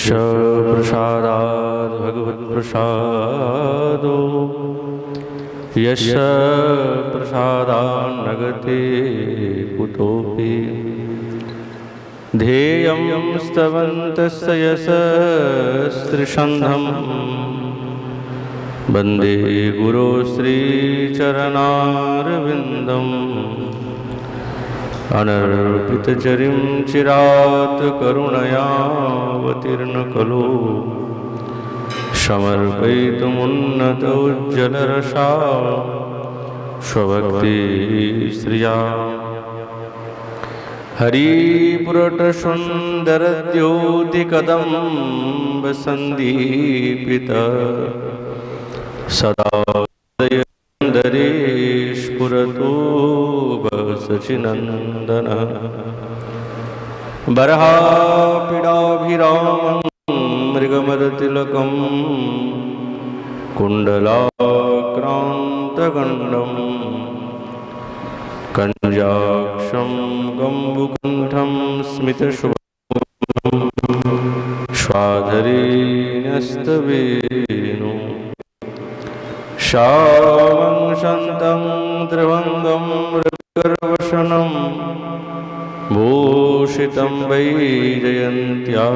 यश प्रसादात् भगवत्प्रसादो यश प्रसादान्नगते कुतोऽपि ध्येयं स्तवन्तस्य यशस्त्रिशन्धं वन्दे गुरो श्रीचरणारविन्दम् अनर्पितचरिं चिरात् करुणयावतीर्ण खलु समर्पयितुमुन्नतोज्ज्वलरसा स्वभक्तिश्रिया हरिपुरटसुन्दरद्योतिकदम्बसन्दीपित सदा हृदयन्दरे स्फुरतु सचिनन्दन बर्हापीडाभिरामं मृगमदतिलकं कुण्डलाक्रान्तगण्डं कञ्जाक्षं गम्बुकण्ठं स्मितशुभं स्वाधरीन्यस्तवेणु श्यामं शान्तं त्रिभङ्गं मृगर्वशनं भूषितं वैजयन्त्या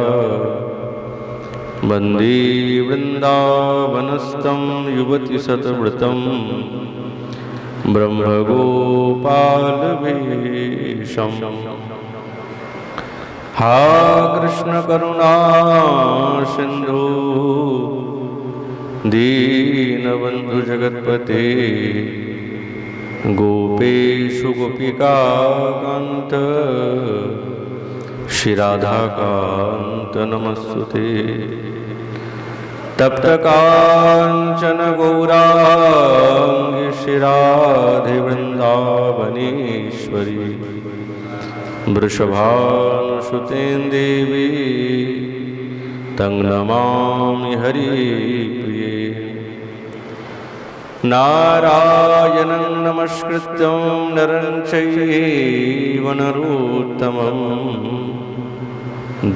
वन्दे वृन्दावनस्थं युवतिशतवृतं ब्रह्मगोपालवेशम् हा कृष्णकरुणा सिन्धु दीनबन्धु जगत्पते गोपेशु गोपिकान्त श्रीराधाकान्त नमस्तुते तप्तकाञ्चन गौराङ्गी श्रीराधे वृन्दावनेश्वरी वृषभानुसुतें देवी तं नमामि हरिप्रिये नारायणं नमस्कृत्यं नरं चैव नरोत्तमं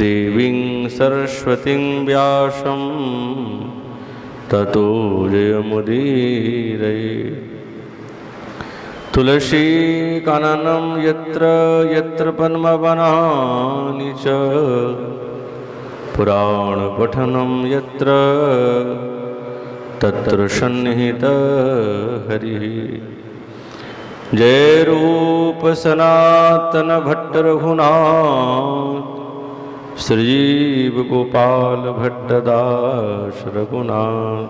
देवीं सरस्वतीं व्यासं ततो जयमुदीरये तुलसीकाननं यत्र यत्र पद्मवनानि च पुराणपठनं यत्र तत्र सन्निहितः हरिः जय रूप सनातन भट्ट रघुनाथ श्रीजीव गोपाल भट्टदास रघुनाथ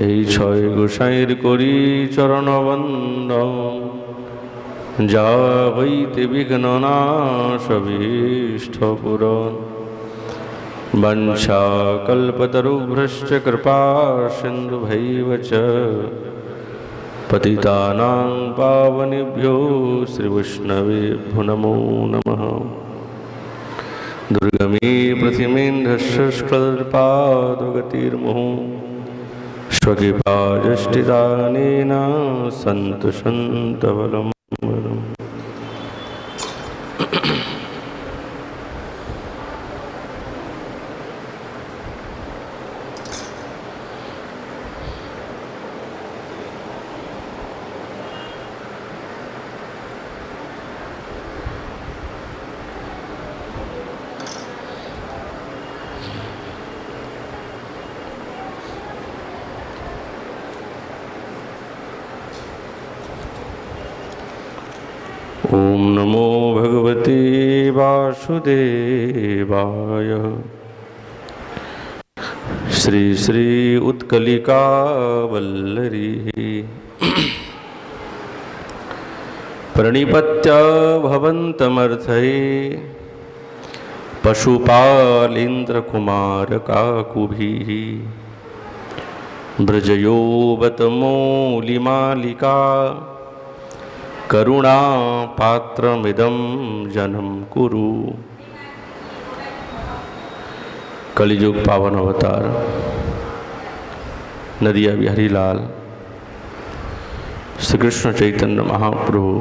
এই ছয় গোসাইর করি চরণবন্দন যা হইতে বিঘ্ননাশভীষ্ট পুরন वंशाकल्पतरुभ्यश्च कृपा सिन्धुभैव च पतितानां पावनेभ्यो श्रीवैष्णवेभ्यो नमो नमः। दुर्गमे पृथिवीन्धस्य स्खलत्पादगतिर्मुहुः स्वकृपाजष्टिदानेन सन्तु सन्तबलं बलम्। ओम नमो भगवते वासुदेवाय। श्री श्री उत्कलिका वल्लरी प्रणिपत्य भवन्तमर्थये पशुपालेन्द्र कुमार काकुभिः ब्रजयो बत मौलिमालिका करुणा पात्रमिदं जनं कुरु। कलियुग पावन अवतार नदिया बिहारी लाल श्री कृष्ण चैतन्य महाप्रभु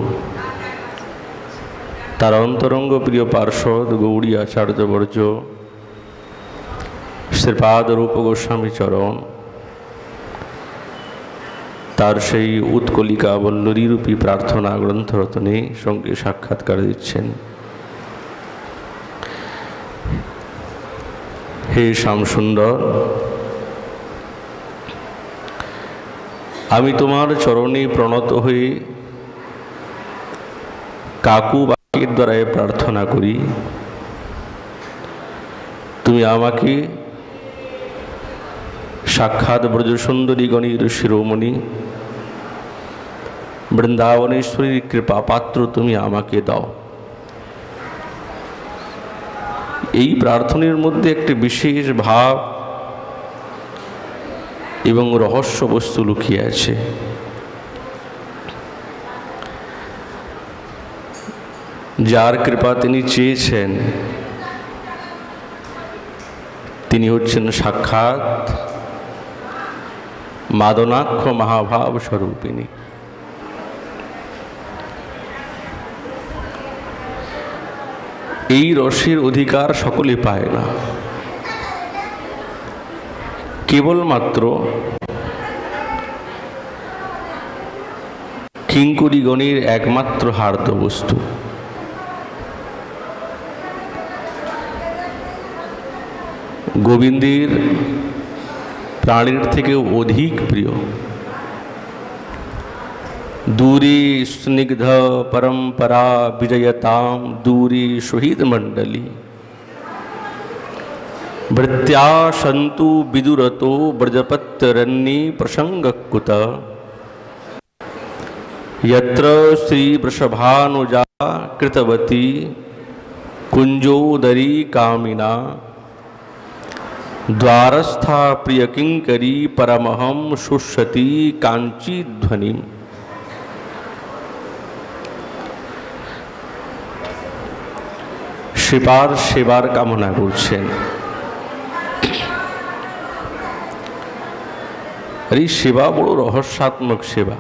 तार अंतरंग प्रिय पार्षद गौड़ी आचार्य वर्ज শ্রীপাদ রূপ গোস্বামী চরণ তার সেই উৎকলিকা বল্লরীরূপী প্রার্থনা গ্রন্থরত্নে সঙ্গে সাক্ষাৎকার দিচ্ছেন। হে শ্যামসুন্দর, আমি তোমার চরণে প্রণত হয়ে কাকু বাক্যের দ্বারা প্রার্থনা করি, তুমি আমাকে সাক্ষাৎ ব্রজসুন্দরী গণের শিরোমণি বৃন্দাবনেশ্বরীর কৃপা পাত্র তুমি আমাকে দাও। এই প্রার্থনার মধ্যে একটি বিশেষ ভাব এবং রহস্য বস্তু লুকিয়ে আছে। যার কৃপা তিনি চেয়েছেন তিনি হচ্ছেন সাক্ষাৎ মাদনাক্ষ মহাভাব স্বরূপিণী। এই রসের অধিকার সকলে পায় না, কেবলমাত্র কিঙ্করীগণের একমাত্র হার্দ বস্তু। গোবিন্দের প্রাণীর থেকেও অধিক প্রিয়। दूरी स्निग्ध परंपरा विजयताम दूरी सुहृद मंडली भृत्या सन्तु विदुरतो ब्रजपत्यरण्ये प्रसंगकुत यत्र श्री वृषभानुजा कृतवती कुंजोदरी कामिना द्वारस्था प्रियकिंकरी परमहम शुष्यति कांची ध्वनि। শ্রীপাদ সেবার কামনা করছেন। এই সেবা বড় রহস্যাত্মক সেবা।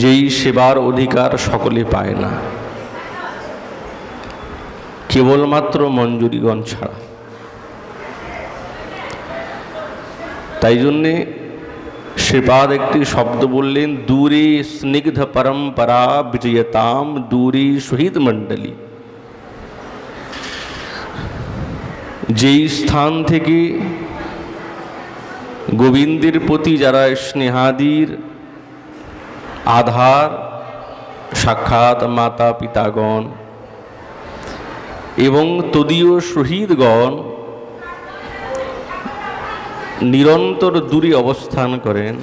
যেই সেবার অধিকার সকলে পায় না, কেবলমাত্র মঞ্জুরিগণ ছাড়া। তাই জন্যে শ্রীপাদ একটি শব্দ বললেন, দূরে স্নিগ্ধ পরম্পরা বিজয়তাম দূরে সুহৃদ মণ্ডলী। যেই স্থান থেকে গোবিন্দের প্রতি যারা স্নেহাদির আধার সাক্ষাৎ মাতা পিতাগণ এবং তদীয় শহীদগণ নিরন্তর দূরে অবস্থান করেন,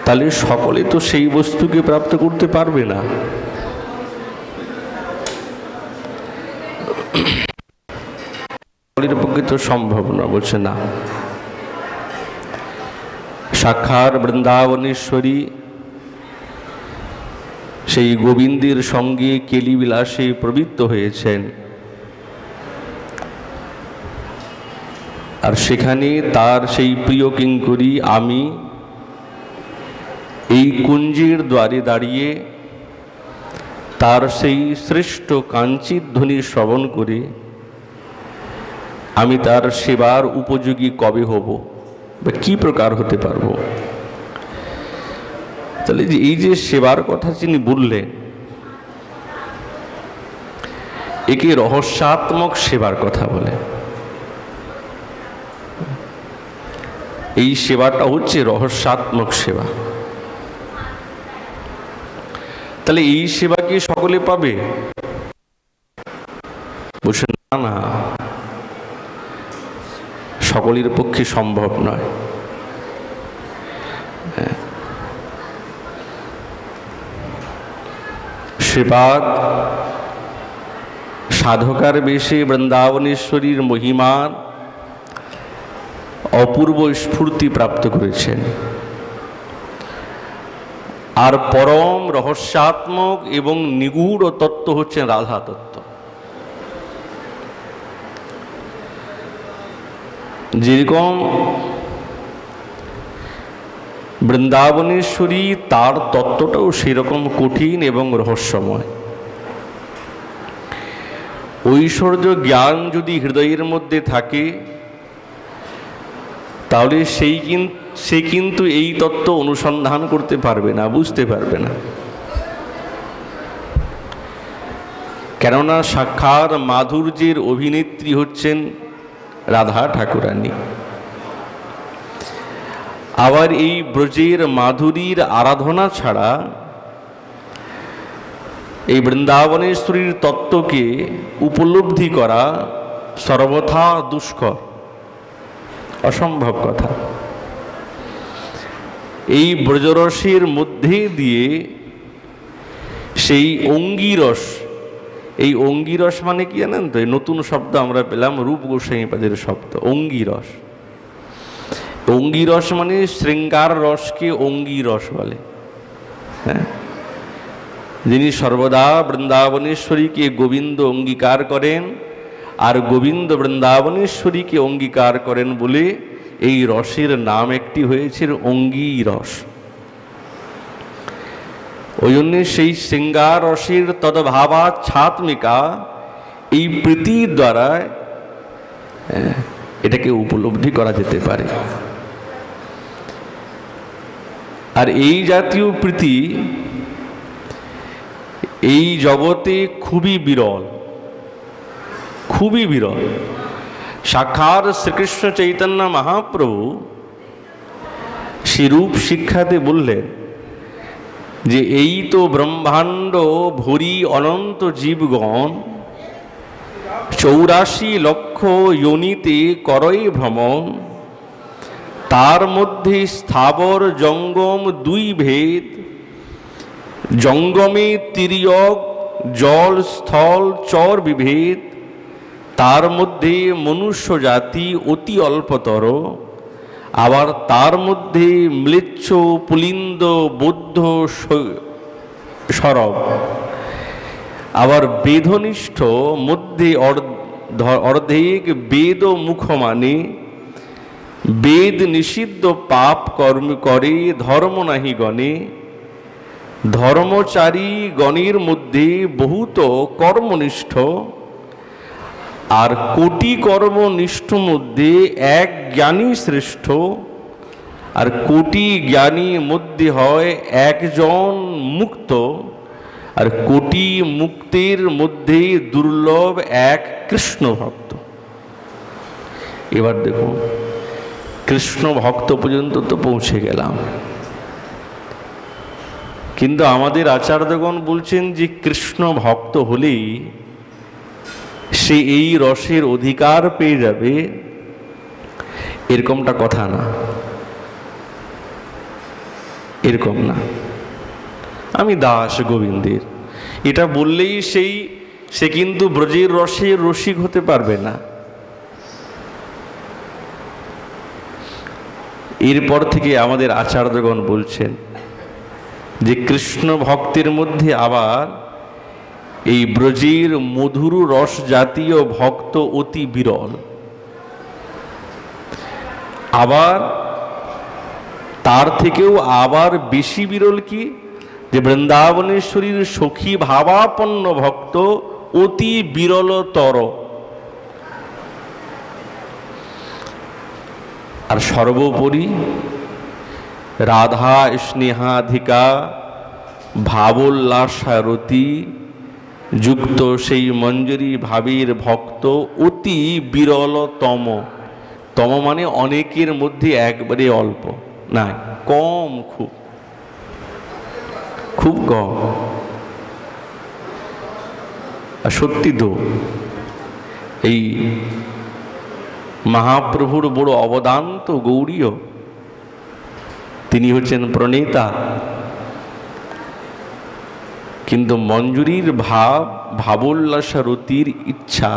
তাহলে সকলে তো সেই বস্তুকে প্রাপ্ত করতে পারবে না। সকলের পক্ষে তো সম্ভব না, বলছে না। সাক্ষাৎ বৃন্দাবনেশ্বরী সেই গোবিন্দের সঙ্গে কেলিবিলাসে প্রবৃত্ত হয়েছেন, আর সেখানে তার সেই প্রিয় কিঙ্করী আমি এই কুঞ্জের দ্বারে দাঁড়িয়ে তার সেই শ্রেষ্ঠ কাঞ্চির ধ্বনি শ্রবণ করে আমি তার সেবার উপযোগী কবে হব বা কী প্রকার হতে পারব। তাহলে যে এই যে সেবার কথা তিনি বললেন, একে রহস্যাত্মক সেবার কথা বলে। এই সেবাটা হচ্ছে রহস্যাত্মক সেবা। তাহলে এই সেবা কি সকলে পাবে? বলছেন না, না, সকলের পক্ষে সম্ভব নয়। শ্রীপাদ সাধকার বেশে বৃন্দাবনেশ্বরীর মহিমার অপূর্ব স্ফূর্তি প্রাপ্ত করেছেন। আর পরম রহস্যাত্মক এবং নিগূঢ় তত্ত্ব হচ্ছেন রাধা তত্ত্ব। যেরকম বৃন্দাবনেশ্বরী, তার তত্ত্বটাও সেরকম কঠিন এবং রহস্যময়। ঐশ্বর্য জ্ঞান যদি হৃদয়ের মধ্যে থাকে তাহলে সে কিন্তু এই তত্ত্ব অনুসন্ধান করতে পারবে না, বুঝতে পারবে না। কেননা সাক্ষাৎ মাধুর্যের অভিনেত্রী হচ্ছেন রাধা ঠাকুরানী। আবার এই ব্রজের মাধুরীর আরাধনা ছাড়া এই বৃন্দাবনেশ্বরীর তত্ত্বকে উপলব্ধি করা সর্বথা দুষ্কর, অসম্ভব কথা। এই ব্রজরসের মধ্যে দিয়ে সেই অঙ্গিরস, এই অঙ্গিরস মানে কি জানেন তো? এই নতুন শব্দ আমরা পেলাম, রূপ গোস্বামীপাদের শব্দ, অঙ্গিরস। অঙ্গিরস মানে শৃঙ্গার রসকে অঙ্গিরস বলে। হ্যাঁ, যিনি সর্বদা বৃন্দাবনেশ্বরীকে গোবিন্দ অঙ্গীকার করেন আর গোবিন্দ বৃন্দাবনেশ্বরীকে অঙ্গীকার করেন বলে এই রসের নাম একটি হয়েছে অঙ্গিরস। ওই জন্যে সেই শৃঙ্গার রসের তদ্ভাবাচ্ছাত্মিকা এই প্রীতির দ্বারা এটাকে উপলব্ধি করা যেতে পারে। আর এই জাতীয় প্রীতি এই জগতে খুবই বিরল, খুবই বিরল। সাক্ষাৎ শ্রীকৃষ্ণ চৈতন্য মহাপ্রভু শ্রীরূপ শিক্ষাতে বললেন যে এই তো ব্রহ্মাণ্ড ভরি অনন্ত জীবগণ 84 লক্ষ যোনিতে করয় ভ্রমণ, তার মধ্যে স্থাবর জঙ্গম দুই ভেদ, জঙ্গমে তির্যক জল স্থল চর বিভেদ, তার মধ্যে মনুষ্য জাতি অতি অল্পতর, আবার তার মধ্যে ম্লেচ্ছ পুলিন্দ বৌদ্ধ সরব, আবার বেদনিষ্ঠ মধ্যে অর্ধেক বেদ মুখ মানে, বেদ নিষিদ্ধ পাপ কর্ম করে ধর্ম নাহি গণে, ধর্মচারী গণের মধ্যে বহুত কর্মনিষ্ঠ, আর কোটি কর্মনিষ্ঠ মধ্যে এক জ্ঞানী শ্রেষ্ঠ, আর কোটি জ্ঞানী মধ্যে হয় একজন মুক্ত, আর কোটি মুক্তির মধ্যে দুর্লভ এক কৃষ্ণ ভক্ত। এবার দেখুন, কৃষ্ণ ভক্ত পর্যন্ত তো পৌঁছে গেলাম, কিন্তু আমাদের আচার্যগণ বলছেন যে কৃষ্ণ ভক্ত হলেই সে এই রসের অধিকার পেয়ে যাবে, এরকমটা কথা না, এরকম না। আমি দাস গোবিন্দের এটা বললেই সে কিন্তু ব্রজের রসের রসিক হতে পারবে না। এরপর থেকে আমাদের আচার্যগণ বলছেন যে কৃষ্ণ ভক্তের মধ্যে আবার এই ব্রজের মধুর রস জাতীয় ভক্ত অতি বিরল। আবার তার থেকেও আবার বেশি বিরল কি, যে বৃন্দাবনেশ্বরীর সখী ভাবাপন্ন ভক্ত অতি বিরলতর। আর সর্বোপরি রাধা স্নেহাধিকা ভাবোল্লাসারতি যুক্ত সেই মঞ্জরি ভাবের ভক্ত অতি বিরলতম। তম মানে অনেকের মধ্যে একবারে অল্প না, কম, খুব খুব কম। আর সত্যি তো এই মহাপ্রভুর বড় অবদান তো গৌরীয়, তিনি হচ্ছেন প্রণেতা। কিন্তু মঞ্জুরির ভাবোল্লাসা রতির ইচ্ছা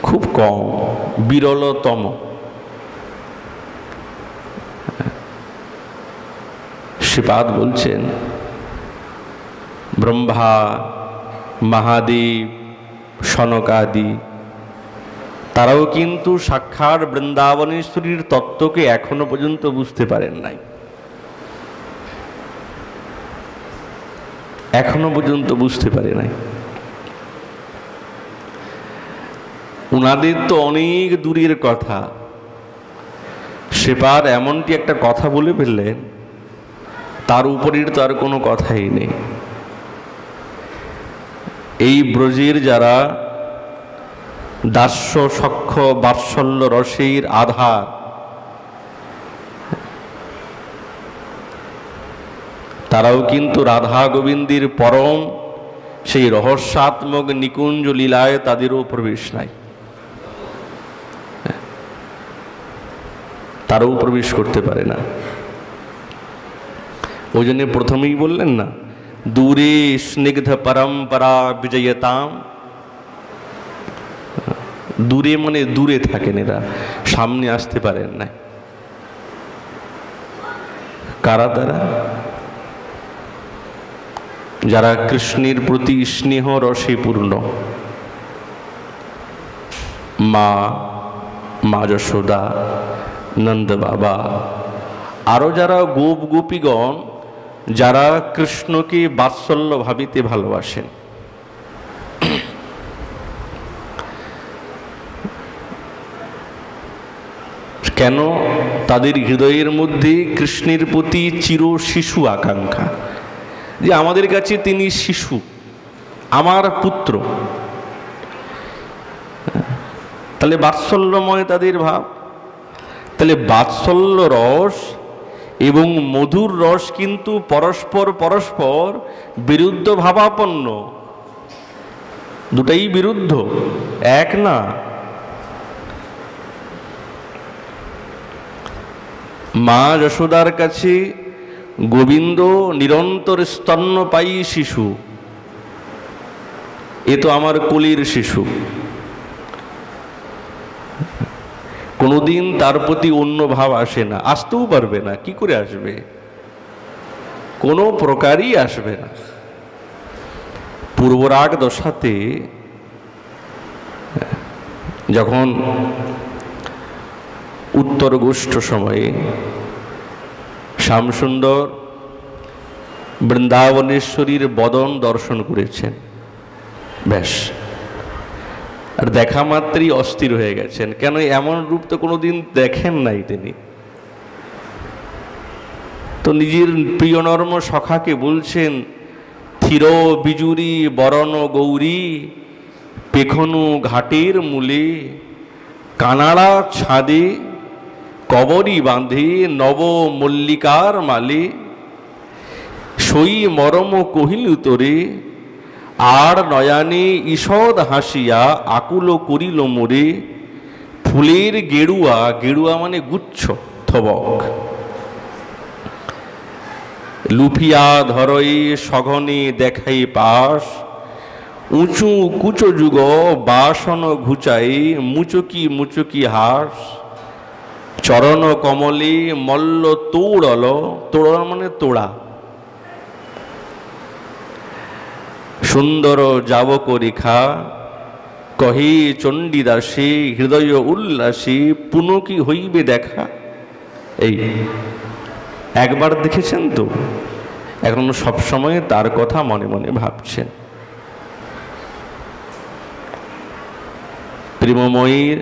খুব কম, বিরলতম। শ্রীপাদ বলছেন ব্রহ্মা, মহাদেব, সনকাদি তারাও কিন্তু সাক্ষাৎ বৃন্দাবনেশ্বরীর তত্ত্বকে এখনো পর্যন্ত বুঝতে পারেন নাই, এখনো পর্যন্ত বুঝতে পারে নাই। উনাদের তো অনেক দূরের কথা। সেবার এমনটি একটা কথা বলে ফেললেন, তার উপরের তো আর কোনো কথাই নেই। এই ব্রজের যারা দাস্য সখ্য বাৎসল্য রসের আধার, তারাও কিন্তু রাধা গোবিন্দের পরম সেই রহস্যাত্মক নিকুঞ্জ লীলায় তাদেরও প্রবেশ নাই, তারাও প্রবেশ করতে পারে না। ওই জন্য প্রথমেই বললেন না, দূরে স্নিগ্ধ পরম্পরা বিজয়তাম। দূরে মানে দূরে থাকেন, এরা সামনে আসতে পারেন না। কারা তারা? যারা কৃষ্ণের প্রতি স্নেহ রসে পূর্ণ, মা যশোদা, নন্দ বাবা, আরো যারা গোপ গোপীগণ যারা কৃষ্ণকে বাৎসল্য ভাবিতে ভালোবাসেন। কেন? তাদের হৃদয়ের মধ্যে কৃষ্ণের প্রতি চির শিশু আকাঙ্ক্ষা, যে আমাদের কাছে তিনি শিশু, আমার পুত্র। তাহলে বাৎসল্যময় তাদের ভাব। তাহলে বাৎসল্য রস এবং মধুর রস কিন্তু পরস্পর পরস্পর বিরুদ্ধ ভাবাপন্ন, দুটাই বিরুদ্ধ, এক না। মা যশোদার কাছে গোবিন্দ নিরন্তর স্তন্যপায়ী শিশু, এ তো আমার কোলের শিশু, কোনোদিন তার প্রতি অন্য ভাব আসে না, আসতেও পারবে না। কি করে আসবে? কোনো প্রকারই আসবে না। পূর্বরাগ দশাতে যখন উত্তর গোষ্ঠ সময়ে শ্যামসুন্দর বৃন্দাবনেশ্বরীর বদন দর্শন করেছেন, ব্যাস, আর দেখা মাত্রই অস্থির হয়ে গেছেন। কেন? এমন রূপ তো কোনোদিন দেখেন নাই তিনি। তো নিজের প্রিয় নর্ম সখাকে বলছেন, থির বিজুরি বরণ গৌরী পেখনু ঘাটের মূলে কানাড়া ছাদে কবরী বাঁধে নব মল্লিকার মালে সই মরম কহিল তোরে আর নয়ানে ঈষদ হাসিয়া আকুল করিল মোরে ফুলের গেরুয়া, গেরুয়া মানে গুচ্ছ, থবক লুফিয়া ধরই সঘনে দেখাই পাশ উঁচু কুচো যুগ বাসন ঘুচাই মুচকি মুচকি হাস চরণ কমলে মল্ল তোড়ল, তোড়ল মানে তোড়া, সুন্দর যাবক রেখা কহে চণ্ডীদাসে হৃদয় উল্লাসে পুনঃ কি হইবে দেখা। এই একবার দেখেছেন তো, এখন সবসময় তার কথা মনে মনে ভাবছেন। প্রেমময়ীর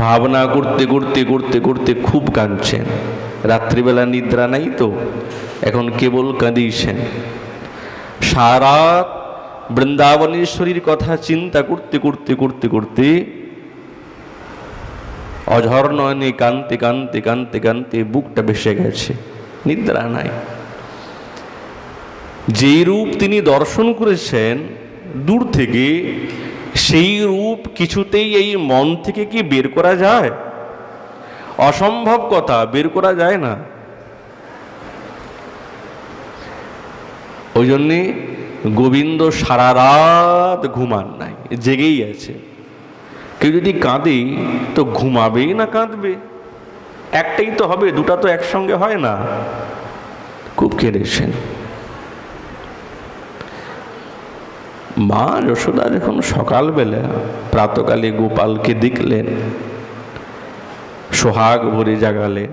ভাবনা করতে করতে করতে করতে খুব কাঁদছেন। রাত্রিবেলা নিদ্রা নাই তো, এখন কেবল কাঁদিয়েছেন। সারা বৃন্দাবনেশ্বরীর কথা চিন্তা করতে করতে করতে করতে অঝর নয়নে কানতে কানতে কানতে কানতে বুকটা ভেসে গেছে, নিদ্রা নাই। যেই রূপ তিনি দর্শন করেছেন দূর থেকে, সেই রূপ কিছুতেই এই মন থেকে কি বের করা যায়? অসম্ভব কথা, বের করা যায় না। ওই জন্যে গোবিন্দ সারা রাত ঘুমান নাই, জেগেই আছে। কেউ যদি কাঁদে তো ঘুমাবে না কাঁদবে? একটাই তো হবে, দুটা তো একসঙ্গে হয় না। খুব কেঁদেছেন। মা যশোদা যখন সকালবেলা প্রাতকালে গোপালকে দেখলেন, সোহাগ ভরে জাগালেন,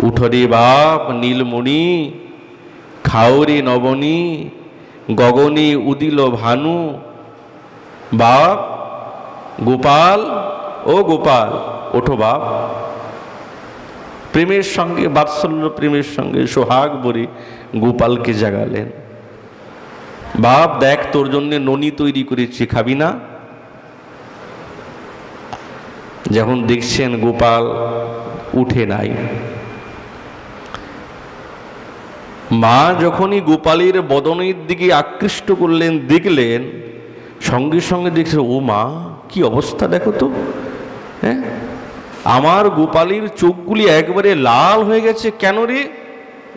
উঠরে বাপ নীলমণি, খাওরে নবনী, গগনে উদিল ভানু। বাপ গোপাল, ও গোপাল ওঠো বাপ। প্রেমের সঙ্গে, বাৎসল্য প্রেমের সঙ্গে সোহাগ ভরে গোপালকে জাগালেন। বাপ দেখ, তোর জন্য ননি তৈরি করেছি, খাবি না? যখন দেখছেন গোপাল উঠে নাই, মা যখনই গোপালের বদনের দিকে আকৃষ্ট করলেন, দেখলেন, সঙ্গে সঙ্গে দেখছে, ও মা কি অবস্থা দেখো তো, হ্যাঁ, আমার গোপালের চোখগুলি একবারে লাল হয়ে গেছে। কেন রে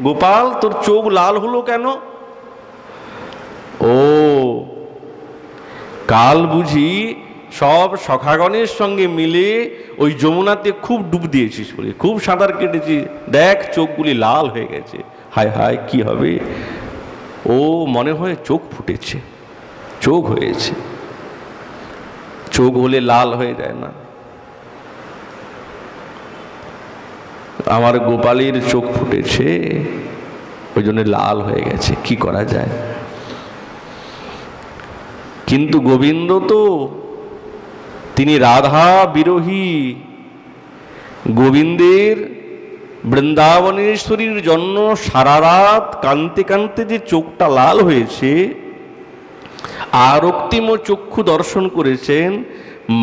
গোপাল, তোর চোখ লাল হলো কেন? ও কাল বুঝি সব সখাগণের সঙ্গে মিলে ওই যমুনাতে খুব ডুব দিয়েছিস বলে, খুব সাঁতার কেটেছিস, দেখ চোখগুলি লাল হয়ে গেছে। হায় হায় কি হবে? ও মনে হয় চোখ ফুটেছে, চোখ হয়েছে। চোখ হলে লাল হয়ে যায় না? আমার গোপালের চোখ ফুটেছে, ওই জন্য লাল হয়ে গেছে, কি করা যায়? কিন্তু গোবিন্দ তো তিনি রাধা বিরোহী। গোবিন্দের বৃন্দাবনেশ্বরীর জন্য সারা রাত কাঁদতে কাঁদতে যে চোখটা লাল হয়েছে, আরক্তিম চক্ষু দর্শন করেছেন,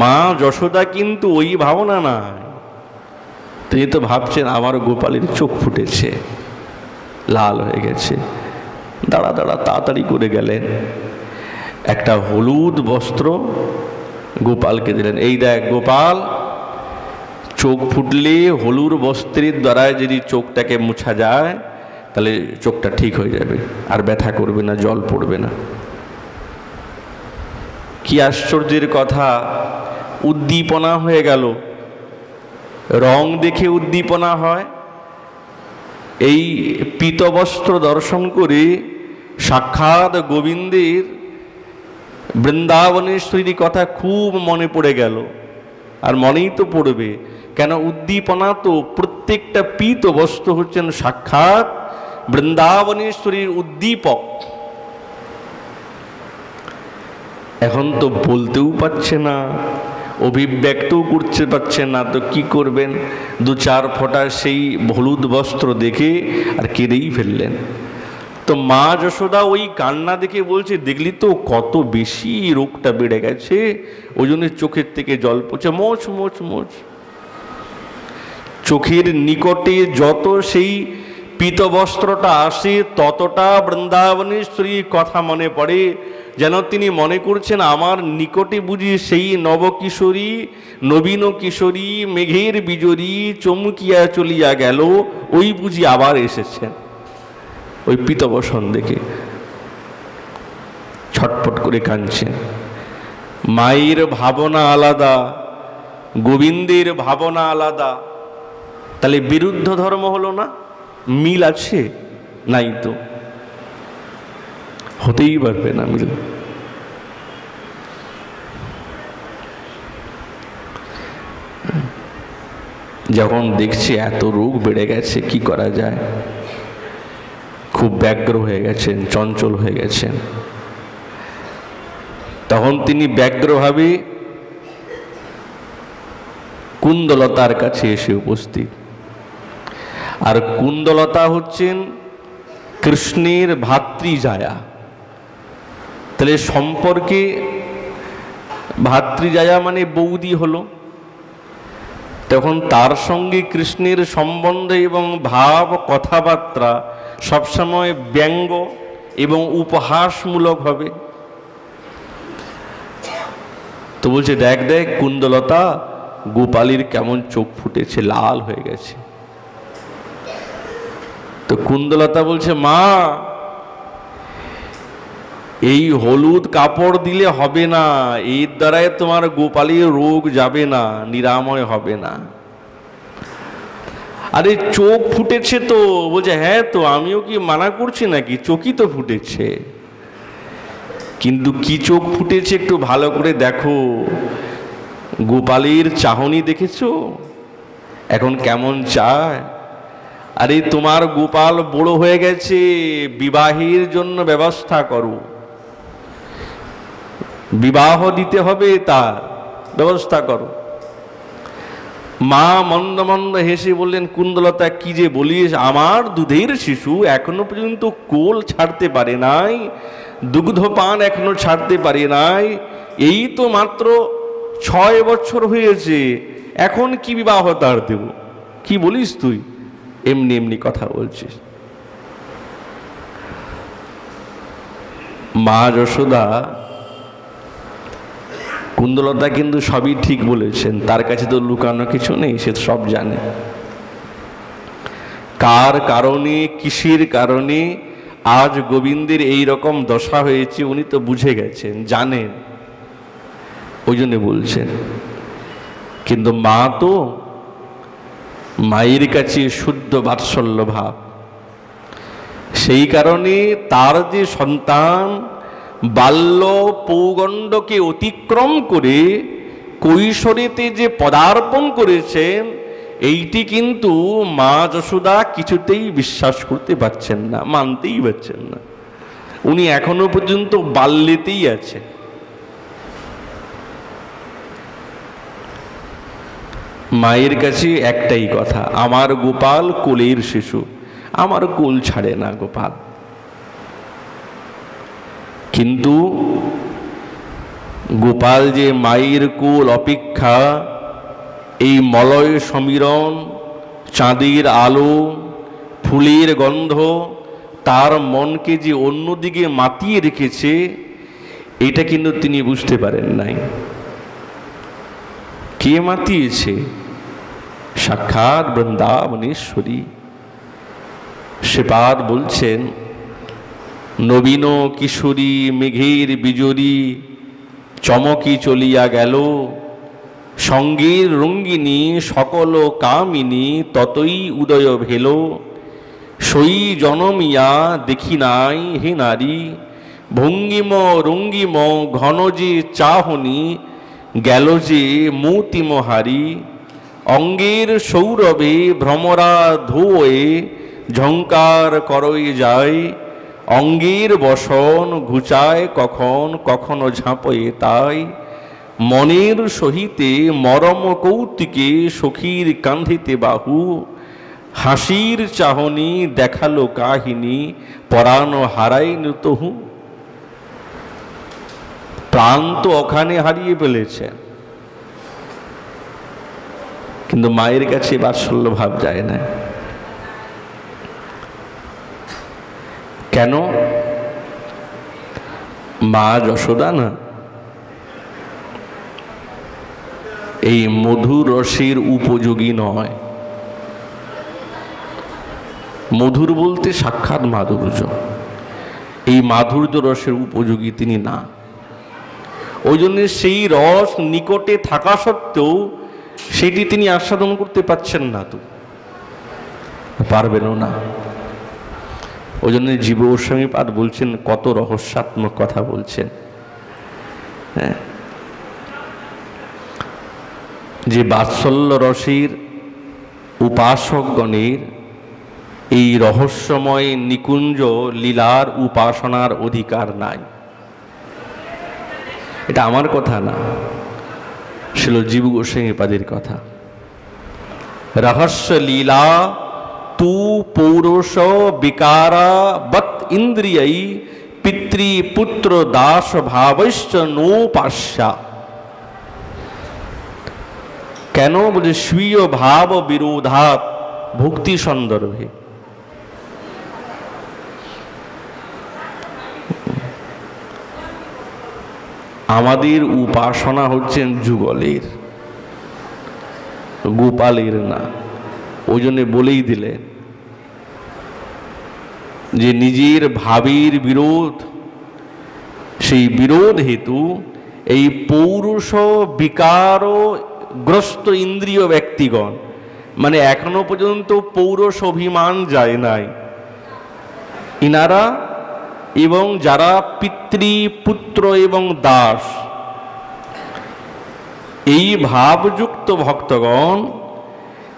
মা যশোদা কিন্তু ওই ভাবনা নাই। তিনি তো ভাবছেন আমার গোপালের চোখ ফুটেছে, লাল হয়ে গেছে। দাঁড়া দাঁড়া তাড়াতাড়ি করে গেলেন, একটা হলুদ বস্ত্র গোপালকে দিলেন। এই দেখ গোপাল, চোখ ফুটলে হলুদ বস্ত্রের দ্বারা যদি চোখটাকে মুছা যায় তাহলে চোখটা ঠিক হয়ে যাবে, আর ব্যথা করবে না, জল পড়বে না। কি আশ্চর্যের কথা! উদ্দীপনা হয়ে গেল। রং দেখে উদ্দীপনা হয়। এই পীতবস্ত্র দর্শন করে সাক্ষাৎ গোবিন্দের বৃন্দাবনেশ্বরীর কথা খুব মনে পড়ে গেল। আর মনেই তো পড়বে, কেন উদ্দীপনা তো প্রত্যেকটা পীতবস্ত্র হচ্ছেন সাক্ষাৎ বৃন্দাবনেশ্বরীর উদ্দীপক। এখন তো বলতেও পারছে না, অভিব্যক্তও করতে পারছে না, তো কি করবেন? দু চার ফোঁটা সেই হলুদ বস্ত্র দেখে আর কেঁদেই ফেললেন। তো মা যশোদা ওই কান্না দেখে বলছে, দেখলি তো কত বেশি রোগটা বেড়ে গেছে, ওই জন্য চোখের থেকে জল পড়ছে, মোচ মোচ মোচ। চোখের নিকটে যত সেই পীতবস্ত্রটা আসে ততটা বৃন্দাবনেশ্বরীর কথা মনে পড়ে, যেন তিনি মনে করছেন আমার নিকটে বুঝি সেই নবকিশোরী, নবীন কিশোরী, মেঘের বিজরী চমকিয়া চলিয়া গেল, ওই বুঝি আবার এসেছেন। ওই পীতবসন দেখে ছটফট করে কাঁদছেন। মায়ের ভাবনা আলাদা, গোবিন্দের ভাবনা আলাদা, তাহলে বিরুদ্ধ ধর্ম হলো না? মিল আছে? নাই তো, হতেই পারবে না মিল। যখন দেখছি এত রোগ বেড়ে গেছে, কি করা যায়, খুব ব্যগ্র হয়ে গেছেন, চঞ্চল হয়ে গেছেন। তখন তিনি ব্যগ্রভাবে কুন্দলতার কাছে এসে উপস্থিত। আর কুন্দলতা হচ্ছেন কৃষ্ণের ভাতৃজায়া। তাহলে সম্পর্কে ভাতৃজায়া মানে বৌদি হলো। তখন তার সঙ্গে কৃষ্ণের সম্বন্ধ এবং ভাব কথাবার্তা সবসময় ব্যঙ্গ এবং উপহাসমূলক হবে। তো বলছে, দেখ দেখ কুন্দলতা, গোপালের কেমন চোখ ফুটেছে, লাল হয়ে গেছে। তো কুন্দলতা বলছে, মা এই হলুদ কাপড় দিলে হবে না, এর দ্বারাই তোমার গোপালের রোগ যাবে না, নিরাময় হবে না। আরে চোখ ফুটেছে তো, বলছে হ্যাঁ তো আমিও কি মানা করছি নাকি, চোখই তো ফুটেছে, কিন্তু কি চোখ ফুটেছে একটু ভালো করে দেখো। গোপালের চাহনি দেখেছো এখন কেমন চায়? আরে তোমার গোপাল বড় হয়ে গেছে, বিবাহের জন্য ব্যবস্থা করো, বিবাহ দিতে হবে, তার ব্যবস্থা করো। মা মন্দ মন্দ হেসে বললেন, কুন্দলতা কি যে বলিস, আমার দুধের শিশু এখনো পর্যন্ত কোল ছাড়তে পারে নাই, দুগ্ধপান এখনো ছাড়তে পারে নাই, এই তো মাত্র 6 বছর হয়েছে, এখন কি বিবাহ তার দেব? কি বলিস তুই, এমনি এমনি কথা বলছিস। মা যশোদা কুন্দলতা কিন্তু সবই ঠিক বলেছেন, তার কাছে তো লুকানো কিছু নেই, সে সব জানে। কার কারণে, কিসের কারণে আজ গোবিন্দের এই রকম দশা হয়েছে উনি তো বুঝে গেছেন, জানেন, ওই জন্য বলছেন। কিন্তু মা তো, মায়ের কাছে শুদ্ধ বাৎসল্য ভাব, সেই কারণে তার যে সন্তান বাল্য পৌগণ্ডকে অতিক্রম করে কৈশোরেতে যে পদার্পণ করেছেন, এইটি কিন্তু মা যশোদা কিছুতেই বিশ্বাস করতে পারছেন না, মানতেই পারছেন না। উনি এখনো পর্যন্ত বাল্যেতেই আছেন। মায়ের কাছে একটাই কথা, আমার গোপাল কোলের শিশু, আমার কোল ছাড়ে না গোপাল। কিন্তু গোপাল যে মায়ের কোল অপেক্ষা এই মলয় সমীরণ, চাঁদের আলো, ফুলের গন্ধ তার মনকে যে অন্যদিকে মাতিয়ে রেখেছে, এটা কিন্তু তিনি বুঝতে পারেন নাই। কে মাতিয়েছে? সাক্ষাৎ বৃন্দাবনেশ্বরী। শ্রীপাদ বলছেন, নবীন কিশোরী মেঘের বিজরি চমকি চলিয়া গেল, সঙ্গীর রঙ্গিনী সকল কামিনী ততই উদয় ভেল, সই জনমিয়া দেখি নাই হে নারী, ভঙ্গিম রঙ্গিম ঘন যে চাহনি, গেল যে মৌতিমহারি, অঙ্গের সৌরভে ভ্রমরা ধোয়ে ঝঙ্কার করই যায়, অঙ্গের বসন ঘুচায় কখন কখনো ঝাঁপয়ে তাই, মনের সহিতে মরম কৌতুকে সখীর কান্ধিতে বাহু, হাসির চাহনি দেখালো কাহিনী পরাণ হারাইন তহু। প্রাণ তো ওখানে হারিয়ে ফেলেছেন, কিন্তু মায়ের কাছে বাৎসল্য ভাব যায় না। কেন? মা যশোদা না এই মধুর রসের উপযোগী নয়। মধুর বলতে সাক্ষাৎ মাধুর্য, এই মাধুর্য রসের উপযোগী তিনি না। ওই জন্য সেই রস নিকটে থাকা সত্ত্বেও সেটি তিনি আস্বাদন করতে পারছেন না, তো পারবেনও না। ওই জন্য জীব গোস্বামীপাদ বলছেন, কত রহস্যাত্মক কথা বলছেন। হ্যাঁ, যে বাৎসল্য রসের উপাসকগণের এই রহস্যময় নিকুঞ্জ লীলার উপাসনার অধিকার নাই। এটা আমার কথা না, ছিল জীব গোস্বামীপাদের কথা। রহস্য লীলা তু পৌরুষ বিকারা বৎ ইন্দ্রিয়ৈ পিতৃপুত্র দাস ভাবশ্চ নোপাস্যা। কেন? বলে স্বীয় ভাব বিরোধাৎ ভক্তি সন্দর্ভে। আমাদের উপাসনা হচ্ছেন যুগলের, গোপালের না। ওই জন্য বলেই দিলেন যে নিজের ভাবের বিরোধ, সেই বিরোধ হেতু এই পৌরুষ বিকারগ্রস্ত ইন্দ্রিয় ব্যক্তিগণ, মানে এখনো পর্যন্ত পৌরষ অভিমান যায় নাই, ইনারা এবং যারা পিতৃ পুত্র এবং দাস, এই ভাবযুক্ত ভক্তগণ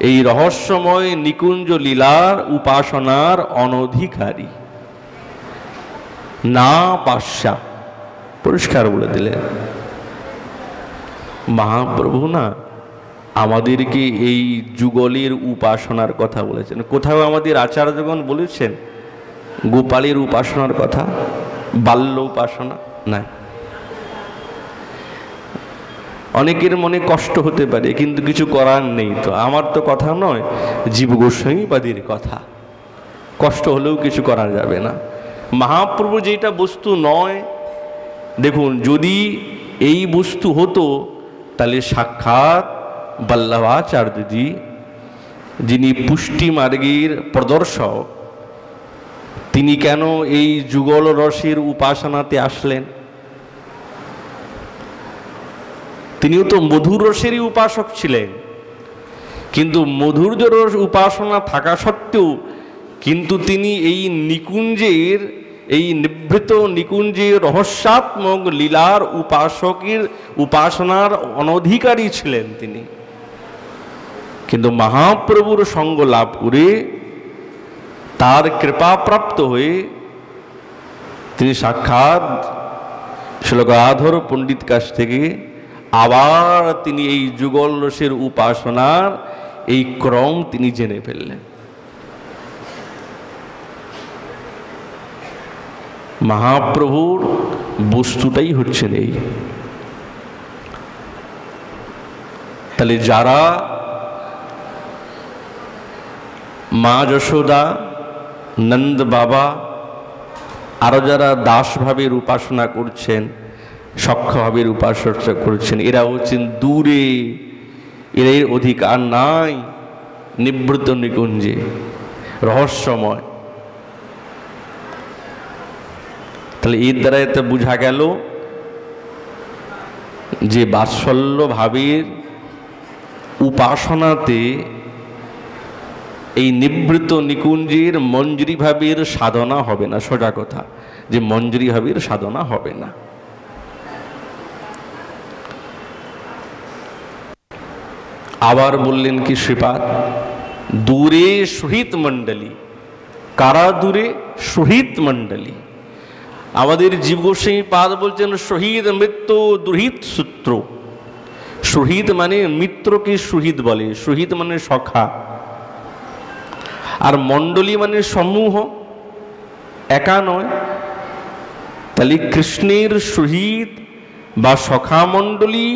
এই রহস্যময় নিকুঞ্জ লীলার উপাসনার অনধিকারী, না পাশ্যা, পরিষ্কার বলে দিলেন। মহাপ্রভু না আমাদেরকে এই যুগলের উপাসনার কথা বলেছেন। কোথাও আমাদের আচার্যগণ বলেছেন গোপালের উপাসনার কথা, বাল্য উপাসনা না। অনেকের মনে কষ্ট হতে পারে, কিন্তু কিছু করার নেই। তো আমার তো কথা নয়, জীব গোস্বামীবাদীর কথা। কষ্ট হলেও কিছু করা যাবে না। মহাপ্রভু যেটা বস্তু নয়, দেখুন যদি এই বস্তু হতো তাহলে সাক্ষাৎ বল্লভাচার্যজি, যিনি পুষ্টি মার্গের প্রদর্শক, তিনি কেন এই যুগল রসের উপাসনাতে আসলেন? তিনিও তো মধুর রসেরই উপাসক ছিলেন, কিন্তু মধুর্য রস উপাসনা থাকা সত্ত্বেও কিন্তু তিনি এই নিকুঞ্জের, এই নিভৃত নিকুঞ্জের রহস্যাত্মক লীলার উপাসনার অনধিকারী ছিলেন তিনি। কিন্তু মহাপ্রভুর সঙ্গ লাভ করে, তার কৃপাপ্রাপ্ত হয়ে তিনি সাক্ষাৎ শ্রী গদাধর পণ্ডিত কাছ থেকে আবার তিনি এই যুগল রসের উপাসনার এই ক্রম তিনি জেনে ফেললেন। মহাপ্রভুর বস্তুটাই হচ্ছেন এই। তাহলে যারা মা যশোদা, নন্দ বাবা, আরো যারা দাসভাবের উপাসনা করছেন, সখ্যভাবের উপাসনা করছেন, এরা হচ্ছেন দূরে, এর অধিকার নাই নিবৃত নিকুঞ্জে, রহস্যময়। তাহলে এর দ্বারা এতে বোঝা গেল যে বাৎসল্য ভাবের উপাসনাতে এই নিবৃত নিকুঞ্জের মঞ্জুরি ভাবের সাধনা হবে না। সোজা কথা, যে মঞ্জুরি ভাবের সাধনা হবে না। আবার বললেন কি শ্রীপাদ, দূরে সুহিত মণ্ডলী। কারা দূরে? সুহিত মণ্ডলী। আমাদের জীব গোস্বামী পাদ বলছেন শহীদ মৃত্যু দুহিত সূত্র। শহীদ মানে মিত্রকে শহীদ বলে, শহীদ মানে সখা, আর মণ্ডলী মানে সমূহ, একা নয়। তাহলে কৃষ্ণের শহীদ বা সখা মণ্ডলী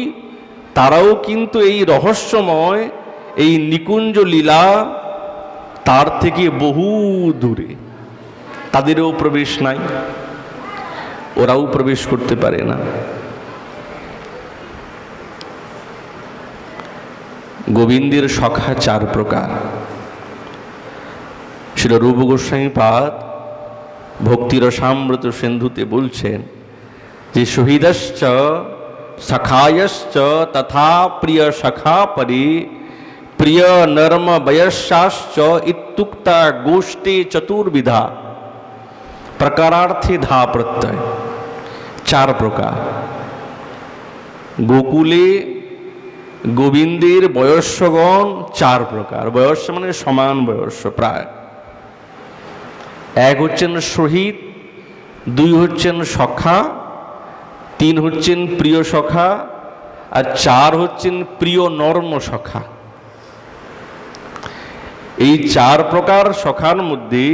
তারাও কিন্তু এই রহস্যময় এই নিকুঞ্জ লীলা তার থেকে বহু দূরে, তাদেরও প্রবেশ নাই, ওরাও প্রবেশ করতে পারে না। গোবিন্দের সখা চার প্রকার। শ্রী রূপ গোস্বামী পাদ ভক্তিরসামৃত সিন্ধুতে বলছেন যে শহীদশ্চ সখায়শ্চ তথা প্রিয় সখা পরি প্রিয় নর্ম বয়স্যাশ্চ ইত্যুক্তা গোষ্ঠী চতুর্বিধা প্রকারার্থে ধা প্রত্যয়। চার প্রকার। গোকুলে গোবিন্দের বয়স্যগণ চার প্রকার। বয়স্য মানে সমান বয়স্য প্রায়। এক হচ্ছেন শহীদ, দুই হচ্ছেন সখা, তিন হচ্ছেন প্রিয় সখা, আর চার হচ্ছেন প্রিয় নর্ম সখা। এই চার প্রকার সখার মধ্যে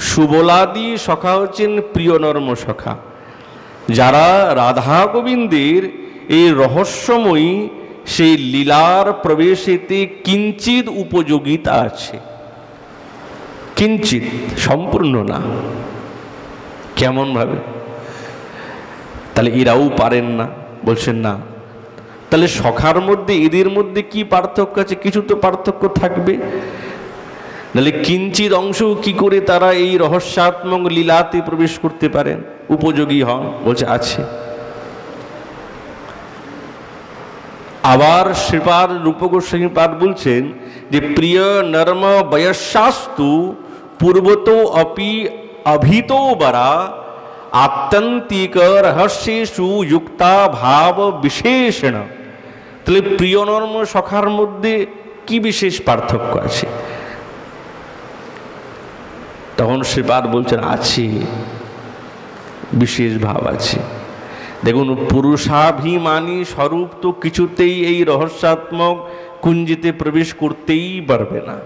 সুবলাদি সখা হচ্ছেন প্রিয় নর্ম সখা, যারা রাধা গোবিন্দের এই রহস্যময়ী সেই লীলার প্রবেশেতে কিঞ্চিত উপযোগিতা আছে, কিঞ্চিত, সম্পূর্ণ না। কেমন ভাবে? তাহলে এরাও পারেন না, বলছেন না। তাহলে সখার মধ্যে এদের মধ্যে কি পার্থক্য আছে? কিছু তো পার্থক্য থাকবে। তাহলে কিঞ্চিত অংশ কি করে তারা এই রহস্যাত্মক লীলাতে প্রবেশ করতে পারেন? উপযোগী হন? বলছে আছে। আবার শ্রীপাদ রূপ গোস্বামী পাদ বলছেন যে প্রিয় নর্ম বয়স্যাস্তু পূর্বত অপি অভিতো বরা আত্যন্তিক রহস্যেষু যুক্তা ভাব বিশেষণ। তাহলে প্রিয় নর্ম সখার মধ্যে কি বিশেষ পার্থক্য আছে? তখন শ্রীপাদ বলছেন আছে, বিশেষ ভাব আছে। দেখুন, পুরুষাভিমানী স্বরূপ তো কিছুতেই এই রহস্যাত্মক কুঞ্জিতে প্রবেশ করতেই পারবে না,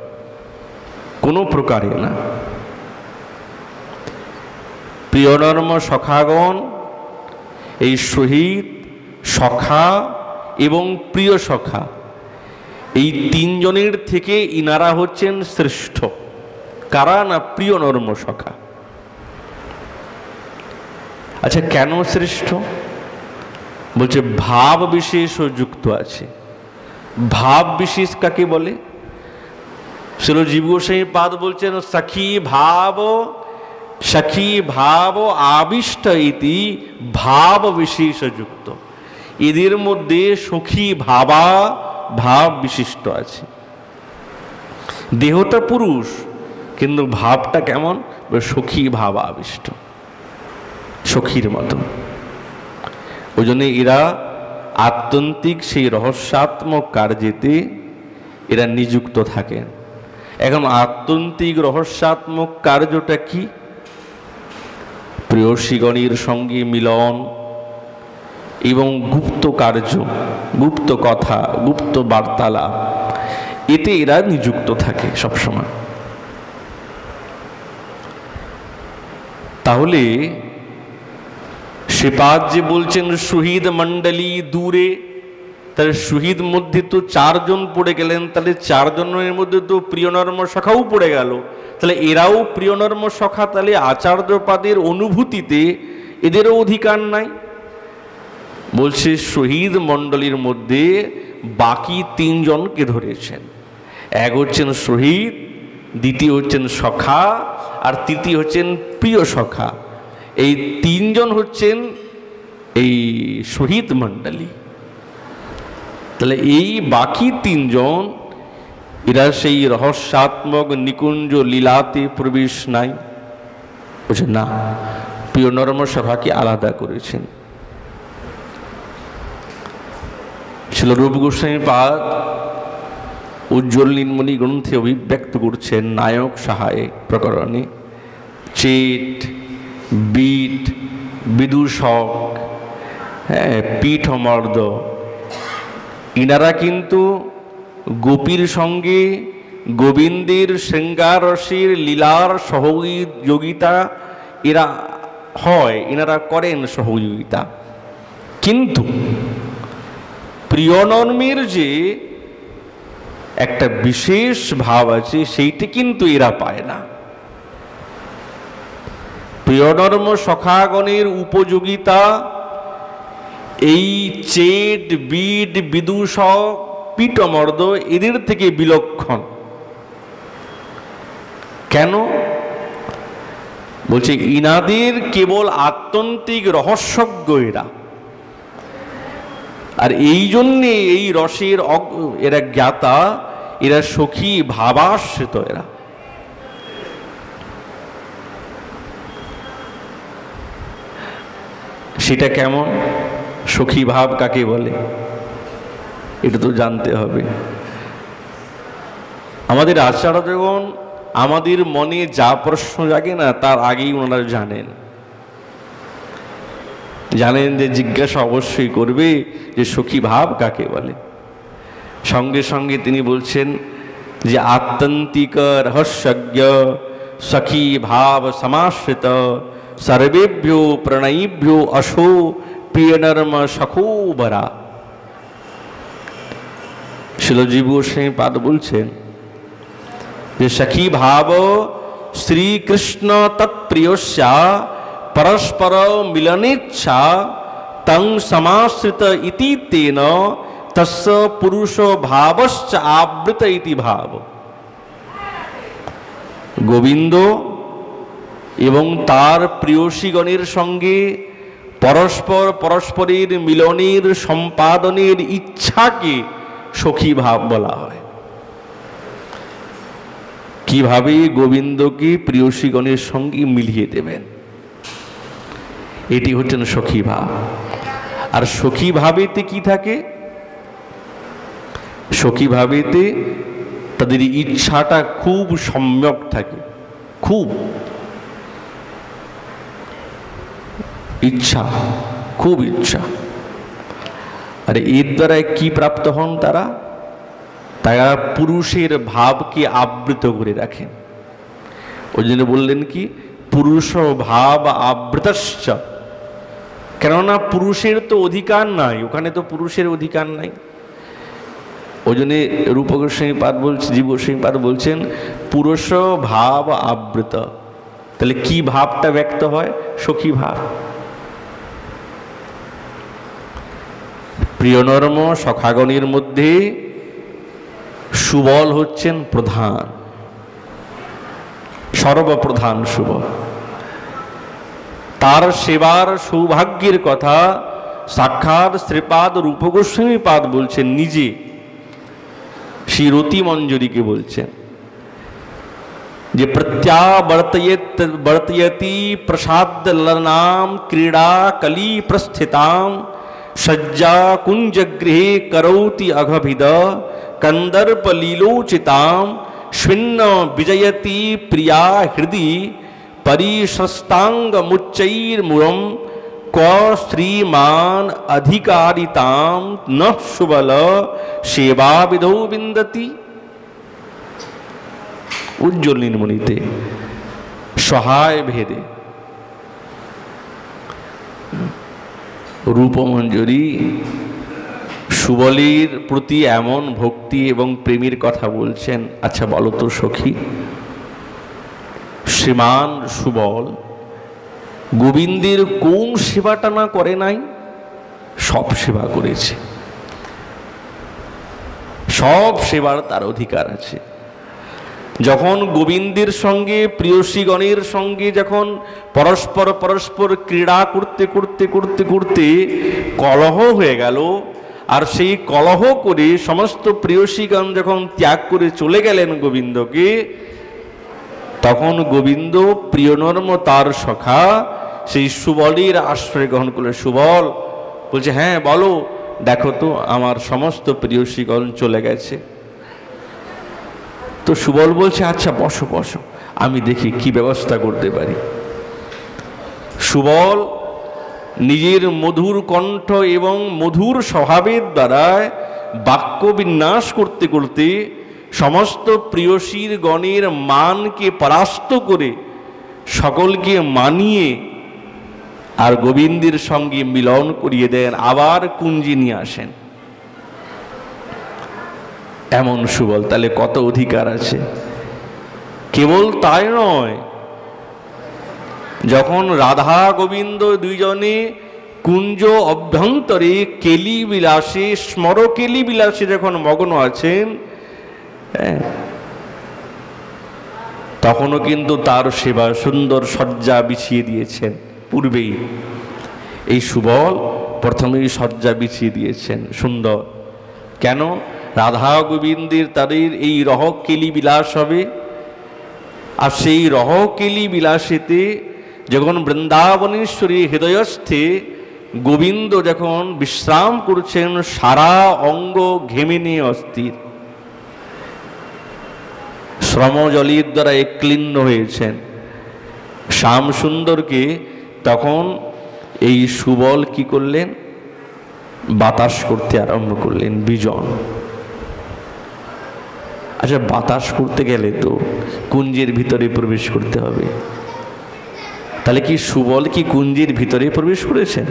কোনো প্রকারে না। প্রিয়নর্ম সখাগণ, এই শহীদ, সখা এবং প্রিয় সখা, এই তিনজনের থেকে ইনারা হচ্ছেন শ্রেষ্ঠ। কারা? না প্রিয়নর্ম সখা। আচ্ছা, কেন শ্রেষ্ঠ? বলছে ভাব বিশেষ যুক্ত আছে। ভাব বিশেষ কাকে বলে? শ্রীল জীব গোস্বামী পাদ বলছেন সখী ভাব আবিষ্ট ইতি ভাব বিশেষ যুক্ত। এদের মধ্যে সখী ভাব বিশিষ্ট আছে। দেহটা পুরুষ, কিন্তু ভাবটা কেমন? সখী ভাব আবিষ্ট, সখীর মতো। ওই জন্য এরা আত্যন্তিক সেই রহস্যাত্মক কার্যেতে এরা নিযুক্ত থাকেন। এখন আত্যন্তিক রহস্যাত্মক কার্যটা কি? প্রেয়সীগণের সঙ্গে মিলন এবং গুপ্ত কার্য, গুপ্ত কথা, গুপ্ত বার্তালাপ, এতে এরা নিযুক্ত থাকে সবসময়। তাহলে শ্রীপাদ যে বলছেন শহীদ মণ্ডলী দূরে, তাহলে শহীদ মধ্যে তো চারজন পড়ে গেলেন, তাহলে চারজনের মধ্যে তো প্রিয়নর্ম সখাও পড়ে গেল। তাহলে এরাও প্রিয়নর্ম সখা, তাহলে আচার্যপাদের অনুভূতিতে এদেরও অধিকার নাই। বলছে শহীদ মণ্ডলীর মধ্যে বাকি তিনজনকে ধরেছেন। এক হচ্ছেন শহীদ, দ্বিতীয় হচ্ছেন সখা, আর তৃতীয় হচ্ছেন প্রিয় সখা। এই তিনজন হচ্ছেন এই শহীদ মণ্ডলী। তাহলে এই বাকি তিনজন এরা সেই রহস্যাত্মক নিকুঞ্জ লীলাতে প্রবেশ নাই। বুঝছেন না? প্রিয় নর্ম সখাকে আলাদা করেছেন। ছিল রূপ গোস্বামী পাদ উজ্জ্বল নীলমণি গ্রন্থে অভিব্যক্ত করছেন নায়ক সহায়ক প্রকরণে। চেট, বিট, বিদূষক, পীঠমর্দ, ইনারা কিন্তু গোপীর সঙ্গে গোবিন্দের শৃঙ্গার রসের লীলার সহযোগিতা এরা হয়, এনারা করেন সহযোগিতা। কিন্তু প্রিয়নর্মের যে একটা বিশেষ ভাব আছে সেইটি কিন্তু এরা পায় না। প্রিয়নর্ম সখাগণের উপযোগিতা এই চেট, বিট, বিদূষক, পীঠমর্দ এদের থেকে বিলক্ষণ। কেন? বলছে ইনাদের কেবল আত্যন্তিক রহস্যজ্ঞ এরা, আর এই জন্যে এই রসের এরা জ্ঞাতা, এরা সখী ভাবাশ্রিত। এরা সেটা কেমন? সখী ভাব কাকে বলে এটা তো জানতে হবে। আমাদের আচার্যগণ আমাদের মনে যা প্রশ্ন জাগে না তার আগেই ওনারা জানেন যে জিজ্ঞাসা অবশ্যই করবে যে সখী ভাব কাকে বলে। সঙ্গে সঙ্গে তিনি বলছেন যে আত্যন্তিক রহস্যজ্ঞ সখী ভাব সমাশ্রিত সর্বেভ্যো প্রণয়ীভ্যো অশো প্রিয়নর্ম সখোবরা। শ্রীল জীব গোস্বামী পাদ বলছেন যে সখী ভাব শ্রীকৃষ্ণ তৎপ্রিয়স্যা পরস্পর মিলনেচ্ছা তং সমাশ্রিত ইতি তেন তস্য পুরুষ ভাবশ্চ আবৃত ইতি ভাব। গোবিন্দ এবং তার প্রিয়সীগণের সঙ্গে পরস্পরের মিলনের সম্পাদনের ইচ্ছাকে সখী ভাব বলা হয়। কিভাবে গোবিন্দকে প্রিয়সীগণের সঙ্গে মিলিয়ে দেবেন, এটি হচ্ছেন সখী ভাব। আর সখী ভাবেতে কি থাকে? সখী ভাবেতে তাদের ইচ্ছাটা খুব সম্যক থাকে, খুব ইচ্ছা, খুব ইচ্ছা। আর এর দ্বারা কি প্রাপ্ত হন তারা? তারা পুরুষের ভাবকে আবৃত করে রাখেন। ওই জন্য বললেন কি পুরুষ ভাব আবৃতশ্চ, কেননা পুরুষের তো অধিকার নাই, ওখানে তো পুরুষের অধিকার নাই। ওই জন্য রূপ গোস্বামী পাদ বলছেন, জীব গোস্বামী পাদ বলছেন পুরুষ ভাব আবৃত। তাহলে কি ভাবটা ব্যক্ত হয়? সখী ভাব। প্রিয়নর্ম সখাগণের মধ্যে সুবল হচ্ছেন প্রধান, সর্বপ্রধান সুবল। তার সেবার সৌভাগ্যের কথা সাক্ষাৎ শ্রীপাদ রূপ গোস্বামী পাদ বলছেন নিজে, শ্রী রতি মঞ্জরীকে বলছেন যে প্রত্যাবর্তয়তি প্রসাদ ললনাম ক্রীড়া কলি প্রস্থিতাম সজ্জা কুঞ্জগৃহে করৌতি অঘভিদ कंदर्प लीलोचितां स्विन्न विजयति प्रिया हृदि परिशस्तांगमुच्चैर्मुरं क्व श्रीमान अधिकारितां न सुबल सेवा विधौ विन्दति। उज्ज्वल नीलमणिते सहाय भेदे रूपमंजरी সুবলের প্রতি এমন ভক্তি এবং প্রেমের কথা বলছেন। আচ্ছা বলো তো সখী, শ্রীমান সুবল গোবিন্দের কোন সেবাটা না করে নাই? সব সেবা করেছে, সব সেবার তার অধিকার আছে। যখন গোবিন্দের সঙ্গে প্রিয়সীগণের সঙ্গে যখন পরস্পর ক্রীড়া করতে করতে করতে করতে কলহ হয়ে গেল, আর সেই কলহ করে সমস্ত প্রিয়সীগণ যখন ত্যাগ করে চলে গেলেন গোবিন্দকে, তখন গোবিন্দ প্রিয়নর্ম তার সখা সেই সুবলের আশ্রয় গ্রহণ করলে। সুবল বলছে হ্যাঁ বলো, দেখো তো আমার সমস্ত প্রিয়সীগণ চলে গেছে। তো সুবল বলছে আচ্ছা বসো বসো, আমি দেখি কি ব্যবস্থা করতে পারি। সুবল নিজের মধুর কণ্ঠ এবং মধুর স্বভাবের দ্বারা বাক্য বিন্যাস করতে করতে সমস্ত প্রিয়সীর গণের মানকে পরাস্ত করে সকলকে মানিয়ে আর গোবিন্দের সঙ্গে মিলন করিয়ে দেন, আবার কুঞ্জি নিয়ে আসেন। এমন সুবল, তাহলে কত অধিকার আছে। কেবল তাই নয়, যখন রাধা গোবিন্দ দুইজনে কুঞ্জ অভ্যন্তরে কেলি বিলাসে স্মরকেলি বিলাসে যখন মগ্ন আছেন, তখনও কিন্তু তার সেবা সুন্দর সজ্জা বিছিয়ে দিয়েছেন। পূর্বেই এই সুবল প্রথমেই সজ্জা বিছিয়ে দিয়েছেন সুন্দর। কেন? রাধা গোবিন্দের তাদের এই রহকেলি বিলাস হবে, আর সেই রহকেলি বিলাসেতে যখন বৃন্দাবনেশ্বরী হৃদয়স্থে গোবিন্দ যখন বিশ্রাম করছেন, সারা অঙ্গ ঘেমে নিয়ে অস্থির, শ্রমজলের দ্বারা ক্লিন্ন হয়েছেন শ্যাম সুন্দরকে, তখন এই সুবল কি করলেন? বাতাস করতে আরম্ভ করলেন, বিজন। আচ্ছা বাতাস করতে গেলে তো কুঞ্জের ভিতরে প্রবেশ করতে হবে, তাহলে কি সুবল কি কুঞ্জের ভিতরে প্রবেশ করেছেন?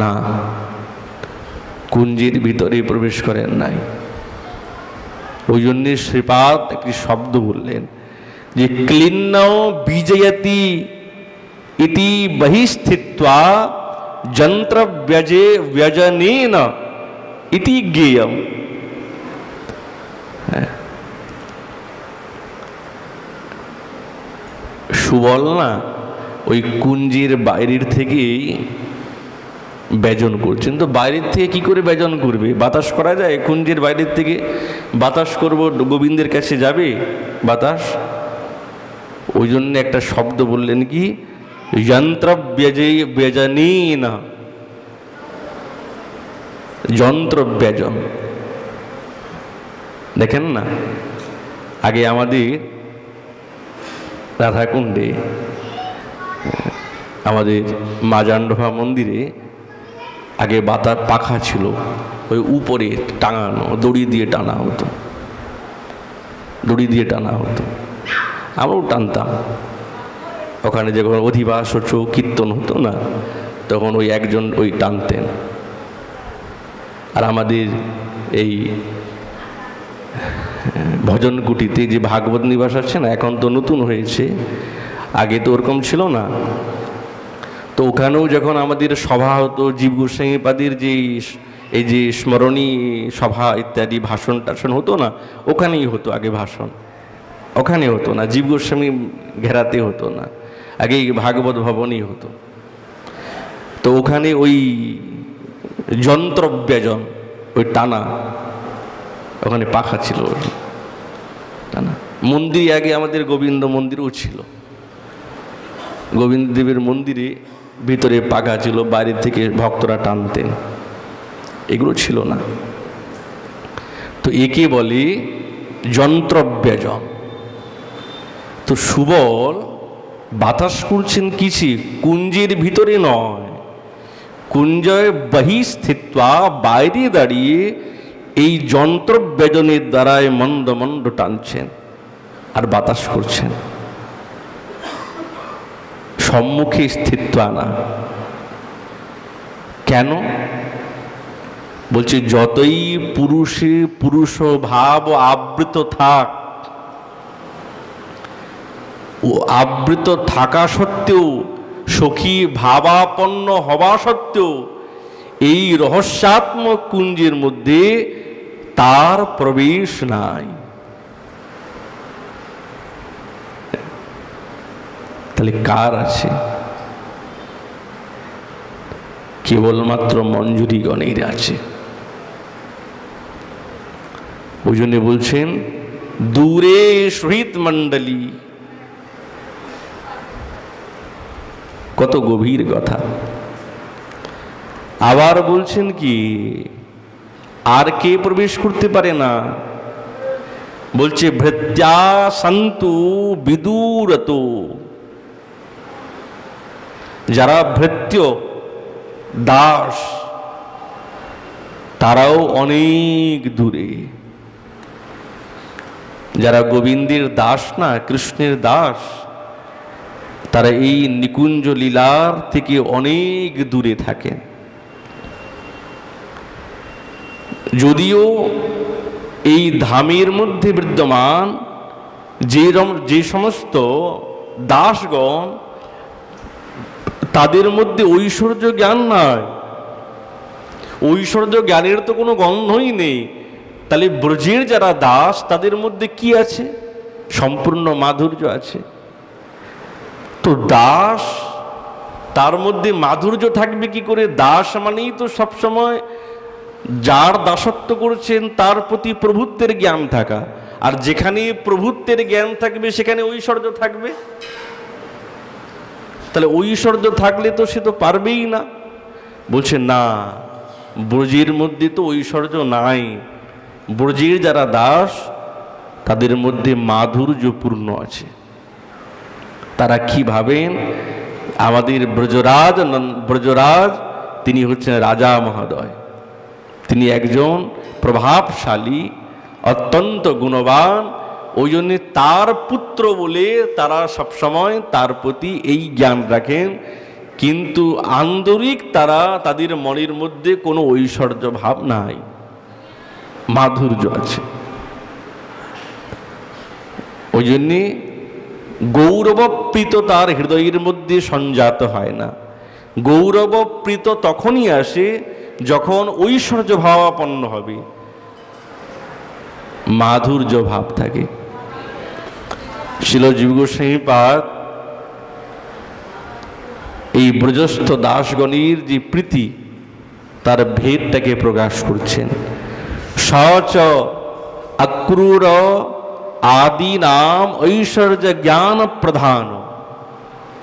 না, কুঞ্জের ভিতরে প্রবেশ করেন নাই। ওই জন্যে শ্রীপাদ একটি শব্দ বললেন যে ক্লিন্ন বিজয়তি ইতি বহিস্থিত্বা যন্ত্র ব্যজনেন ইতি জ্ঞেয়ম। সুবল না ওই কুঞ্জের বাইরের থেকেই ব্যজন করছেন। তো বাইরের থেকে কি করে ব্যজন করবে? বাতাস করা যায়? কুঞ্জের বাইরের থেকে বাতাস করব, গোবিন্দের কাছে যাবে বাতাস? ওই জন্য একটা শব্দ বললেন, কি যন্ত্র ব্যজনী না, যন্ত্র ব্যজন। দেখেন না, আগে আমাদের রাধাকুণ্ডে, আমাদের মাজান্ডভা মন্দিরে আগে বাতার পাখা ছিল, ওই উপরে টাঙানো, দড়ি দিয়ে টানা হতো, দড়ি দিয়ে টানা হতো। আমরাও টানতাম। ওখানে যখন অধিবাস কীর্তন হতো না, তখন ওই একজন ওই টানতেন। আর আমাদের এই ভজন কুটিতে যে ভাগবত নিবাস আছে না, এখন তো নতুন হয়েছে, আগে তো ওরকম ছিল না। তো ওখানেও যখন আমাদের সভা হতো, জীব গোস্বামীপাদের যে এই যে স্মরণী সভা ইত্যাদি ভাষণ টাষণ হতো না, ওখানেই হতো আগে ভাষণ। ওখানে হতো না, জীব গোস্বামী ঘেরাতে হতো না, আগে ভাগবত ভবনই হতো। তো ওখানে ওই যন্ত্রব্যজন, ওই টানা, ওখানে পাখা ছিল টানা। মন্দিরে আগে আমাদের গোবিন্দ মন্দিরও ছিল, গোবিন্দ দেবের মন্দিরে ভিতরে পাখা ছিল, বাইরে থেকে ভক্তরা টানতেন, এগুলো ছিল না। তো একে বলে যন্ত্রব্যজন। তো সুবল বাতাস করছেন কিছু কুঞ্জের ভিতরে নয়, কুঞ্জয় বহিস্থিত্বা, বাইরে দাঁড়িয়ে এই যন্ত্রব্যজনের দ্বারায় মন্দ মন্দ টানছেন আর বাতাস করছেন, সম্মুখে স্থিত্বা না। কেন বলছে? যতই পুরুষে পুরুষ ভাব আবৃত থাক, ও আবৃত থাকা সত্ত্বেও, সখী ভাবাপন্ন হওয়া সত্ত্বেও, এই রহস্যাত্মক কুঞ্জের মধ্যে তার প্রবেশ নাই। তাহলে কার আছে? কেবলমাত্র মঞ্জুরিগণের আছে। ওই জন্য বলছেন দূরে সহিত মণ্ডলী। কত গভীর কথা। আবার বলছেন কি, আর কে প্রবেশ করতে পারে না? বলছে ভৃত্যা সন্তু বিদূরত, যারা ভৃত্য দাস তারাও অনেক দূরে। যারা গোবিন্দের দাস না, কৃষ্ণের দাস, তারা এই নিকুঞ্জ লীলার থেকে অনেক দূরে থাকেন। যদিও এই ধামের মধ্যে বিদ্যমান যে সমস্ত দাসগণ, তাদের মধ্যে ঐশ্বর্য জ্ঞান নাই, ঐশ্বর্য জ্ঞানের তো কোনো গন্ধই নেই। তাহলে ব্রজের যারা দাস, তাদের মধ্যে কি আছে? সম্পূর্ণ মাধুর্য আছে। তো দাস, তার মধ্যে মাধুর্য থাকবে কি করে? দাস মানেই তো সবসময় যার দাসত্ব করছেন তার প্রতি প্রভুত্বের জ্ঞান থাকা, আর যেখানে প্রভুত্বের জ্ঞান থাকবে সেখানে ঐশ্বর্য থাকবে। তাহলে ঐশ্বর্য থাকলে তো সে তো পারবেই না। বলছে না, ব্রজের মধ্যে তো ঐশ্বর্য নাই। ব্রজের যারা দাস, তাদের মধ্যে মাধুর্যপূর্ণ আছে। তারা কি ভাবেন? আমাদের ব্রজরাজ তিনি হচ্ছেন রাজা মহোদয়, তিনি একজন প্রভাবশালী, অত্যন্ত গুণবান। ওই জন্যে তার পুত্র বলে তারা সবসময় তার প্রতি এই জ্ঞান রাখেন, কিন্তু আন্তরিক তারা, তাদের মনের মধ্যে কোনো ঐশ্বর্য ভাব নাই, মাধুর্য আছে। ওই জন্যে গৌরবপ্রীত তার হৃদয়ের মধ্যে সঞ্জাত হয় না। গৌরবপ্রীত তখনই আসে যখন ঐশ্বর্য ভাবাপন্ন হবে, মাধুর্য ভাব থাকে। শিল জীব গোস্বামীপাদ এই ব্রজস্থ দাসগণের যে প্রীতি তার ভেদটাকে প্রকাশ করছেন। সচ অক্রূর আদি নাম ঐশ্বর্য জ্ঞান প্রধান।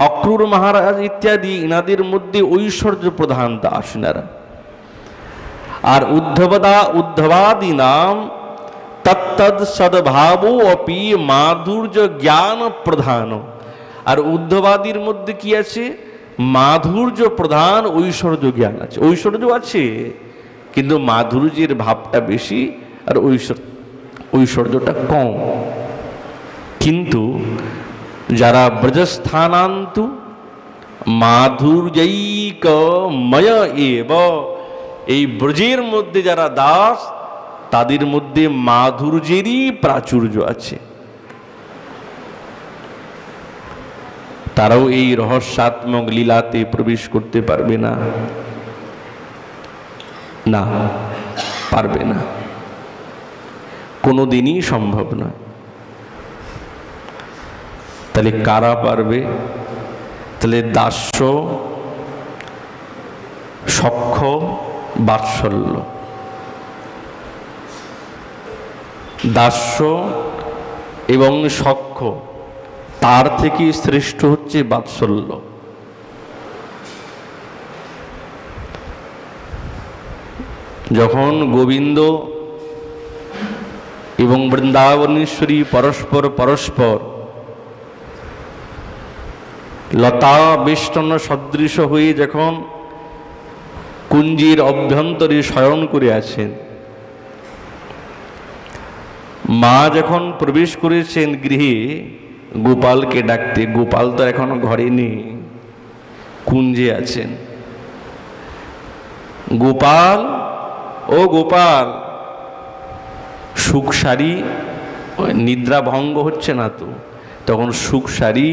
অক্রূর মহারাজ ইত্যাদি ইনাদের মধ্যে ঐশ্বর্য প্রধান দাস ইনারা। আর উদ্ধবাদি নাম তত্তদ সদ্ভাব অপি মাধুর্য জ্ঞান প্রধান। আর উদ্ধবাদীর মধ্যে কি আছে? মাধুর্য প্রধান ঐশ্বর্য জ্ঞান আছে। ঐশ্বর্য আছে কিন্তু মাধুর্যের ভাবটা বেশি আর ঐশ্বর্যটা কম। কিন্তু যারা ব্রজস্থানান্তু মাধুর্যৈকময় এব, এই ব্রজের মধ্যে যারা দাস তাদের মধ্যে মাধুর্যেরই প্রাচুর্য আছে। তারাও এই রহস্যাত্মক লীলাতে প্রবেশ করতে পারবে না, না পারবে না, কোনোদিনই সম্ভব নয়। তাহলে কারা পারবে? তাহলে দাস্য, সখ্য, বাৎসল্য। দাস্য এবং সখ্য, তার থেকে শ্রেষ্ঠ হচ্ছে বাৎসল্য। যখন গোবিন্দ এবং বৃন্দাবনেশ্বরী পরস্পর লতা বেষ্টন সদৃশ হয়ে যখন কুঞ্জের অভ্যন্তরে শয়ন করে আছেন, মা যখন প্রবেশ করেছেন গৃহে গোপালকে ডাকতে, গোপাল তো এখন ঘরে নেই, কুঞ্জে আছেন। গোপাল, ও গোপাল, সুখসারী, নিদ্রা ভঙ্গ হচ্ছে না তো? তখন সুখসারী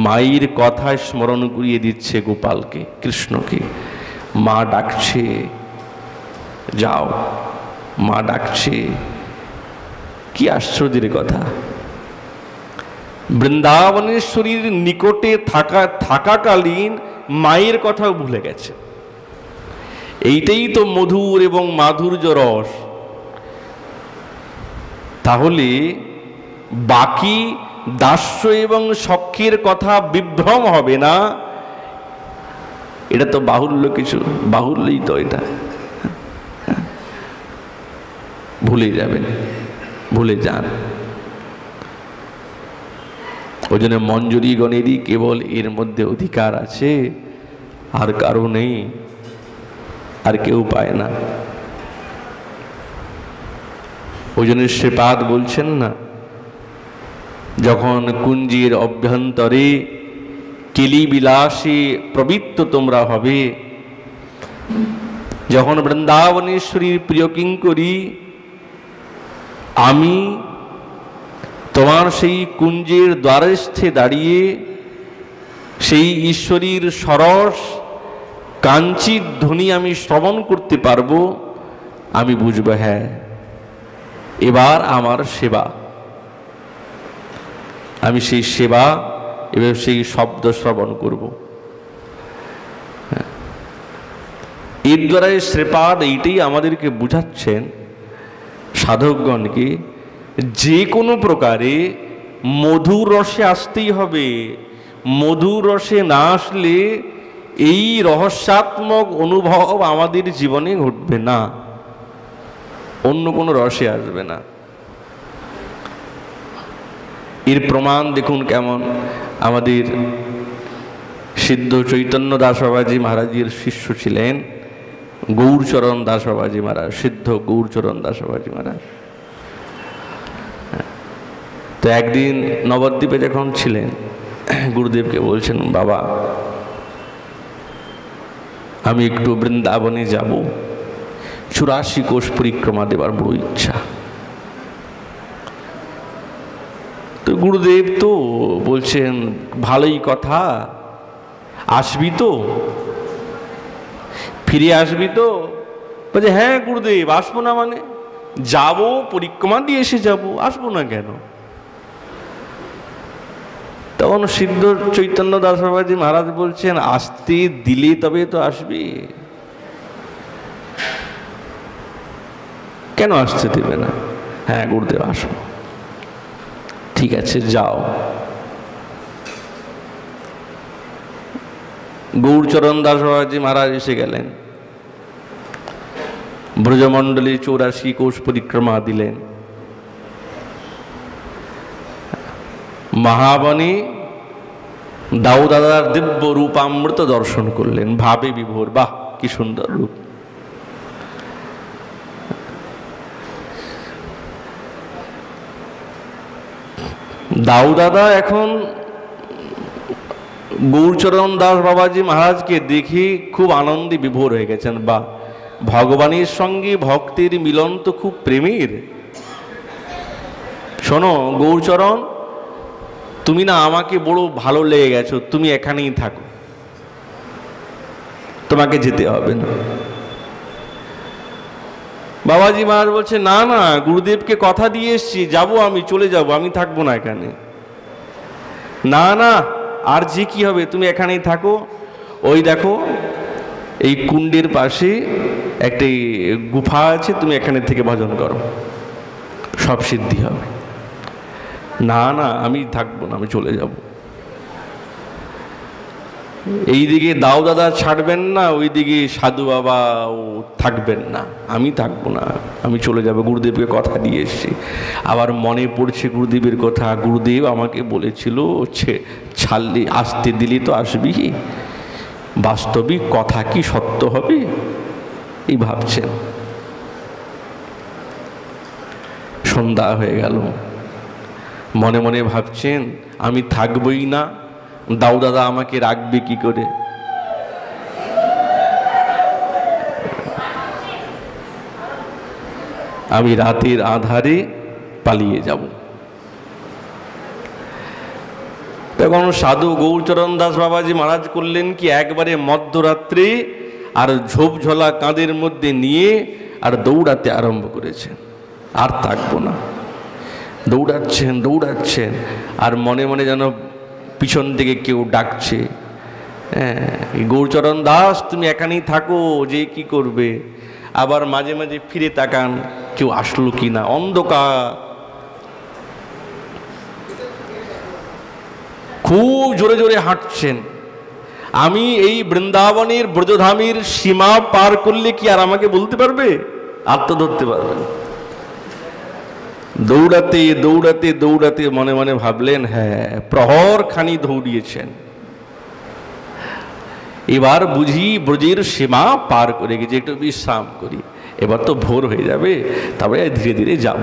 মায়ের কথা স্মরণ করিয়ে দিচ্ছে গোপালকে, কৃষ্ণকে। মা ডাকছে, যাও, মা ডাকছে। কি আশ্চর্যের কথা! বৃন্দাবনেশ্বরীর নিকটে থাকাকালীন মায়ের কথাও ভুলে গেছে। এইটাই তো মধুর এবং মাধুর্য রস। তাহলে বাকি দাস্য এবং সখ্যের কথা বিভ্রম হবে না? এটা তো বাহুল্য কিছু, বাহুল্যই তো এটা। ভুলে যাবেন, ভুলে যান। ওই জন্য মঞ্জুরিগণেরই কেবল এর মধ্যে অধিকার আছে, আর কারো নেই, আর কেউ পায় না। ওই জন্য শ্রীপাদ বলছেন না, যখন কুঞ্জের অভ্যন্তরে কেলি বিলাসে প্রবৃত্ত তোমরা হবে, যখন বৃন্দাবনেশ্বরীর প্রিয় কিঙ্করী আমি তোমার সেই কুঞ্জের দ্বারস্থে দাঁড়িয়ে সেই ঈশ্বরীর সরস কাঞ্চির ধ্বনি আমি শ্রবণ করতে পারবো, আমি বুঝবো হ্যাঁ এবার আমার সেবা, আমি সেই সেবা এবার সেই শব্দ শ্রবণ করব। এর দ্বারাই শ্রীপাদ এইটাই আমাদেরকে বুঝাচ্ছেন সাধকগণকে, যে কোনো প্রকারে মধুর রসে আসতেই হবে। মধুর রসে না আসলে এই রহস্যাত্মক অনুভব আমাদের জীবনে ঘটবে না, অন্য কোনো রসে আসবে না। এর প্রমাণ দেখুন কেমন। আমাদের সিদ্ধ চৈতন্য দাস বাবাজি মহারাজের শিষ্য ছিলেন গৌরচরণ দাস বাবাজি মহারাজ, সিদ্ধ গৌরচরণ দাস বাবাজি মহারাজ। তো একদিন নবদ্বীপে যখন ছিলেন, গুরুদেবকে বলছেন, বাবা আমি একটু বৃন্দাবনে যাব, 84 কোষ পরিক্রমা দেবার বড় ইচ্ছা। তো গুরুদেব তো বলছেন, ভালোই কথা, আসবি তো, ফিরে আসবি তো? বলছে হ্যাঁ গুরুদেব, আসবো না মানে? যাবো, পরিক্রমা দিয়ে এসে যাবো, আসবো না কেন? তখন সিদ্ধ চৈতন্য দাস বাবাজি মহারাজ বলছেন, আসতে দিলে তবে তো আসবি, কেন আসতে দেবে না? হ্যাঁ গুরুদেব আসবো। ঠিক আছে যাও। গৌরচরণ দাস বাবাজি মহারাজ এসে গেলেন, ব্রজমণ্ডলী 84 কোষ পরিক্রমা দিলেন। মহাবনী দাউ দাদার দিব্য রূপামৃত দর্শন করলেন, ভাবে বিভোর, বাহ কি সুন্দর রূপ। দাউ দাদা এখন গৌরচরণ দাস বাবাজি মহারাজকে দেখে খুব আনন্দে বিভোর হয়ে গেছেন। বা ভগবানের সঙ্গে ভক্তির মিলন তো খুব প্রেমের। শোনো গৌরচরণ, তুমি না আমাকে বড় ভালো লেগে গেছো, তুমি এখানেই থাকো, তোমাকে যেতে হবে না। বাবাজি মহারাজ বলছে, না না, গুরুদেবকে কথা দিয়ে এসছি, যাবো আমি, চলে যাব, আমি থাকবো না এখানে। না না, আর যে কি হবে, তুমি এখানেই থাকো। ওই দেখো এই কুণ্ডের পাশে একটি গুফা আছে, তুমি এখানে থেকে ভজন করো, সব সিদ্ধি হবে। না না, আমি থাকবো না, আমি চলে যাব। এইদিকে দাউ দাদা ছাড়বেন না, ওইদিকে সাধু বাবাও থাকবেন না, আমি থাকবো না, আমি চলে যাব, গুরুদেবকে কথা দিয়ে এসছি। আবার মনে পড়ছে গুরুদেবের কথা, গুরুদেব আমাকে বলেছিল ছাড়লে আসতে দিলি তো আসবি, বাস্তবিক কথা কি সত্য হবে, এই ভাবছেন। সন্ধ্যা হয়ে গেল, মনে মনে ভাবছেন আমি থাকবই না, দাউ দাদা আমাকে রাখবে কি করে। আমি রাতের আধারে পালিয়ে যাব। তখন সাধু গৌরচরণ দাস বাবাজি মহারাজ করলেন কি, একবারে মধ্যরাত্রে আর ঝোপঝোলা কাঁধের মধ্যে নিয়ে আর দৌড়াতে আরম্ভ করেছেন। আর থাকবো না, দৌড়াচ্ছেন দৌড়াচ্ছেন, আর মনে মনে যেন পিছন থেকে কেউ ডাকছে, হ্যাঁ গৌরচরণ দাস তুমি এখানেই থাকো, যে কি করবে। আবার মাঝে মাঝে ফিরে তাকান কেউ আসলো কি না, অন্ধকার। খুব জোরে জোরে হাঁটছেন। আমি এই বৃন্দাবনের ব্রজধামের সীমা পার করলে কি আর আমাকে বলতে পারবে? আর তো ধরতে পারবে না। দৌড়াতে দৌড়াতে দৌড়াতে মনে মনে ভাবলেন, হ্যাঁ প্রহর খানি দৌড়িয়েছেন, এবার বুঝি ব্রজের সীমা পার করে গেছে, একটু বিশ্রাম করি, এবার তো ভোর হয়ে যাবে, তারপরে ধীরে ধীরে যাব।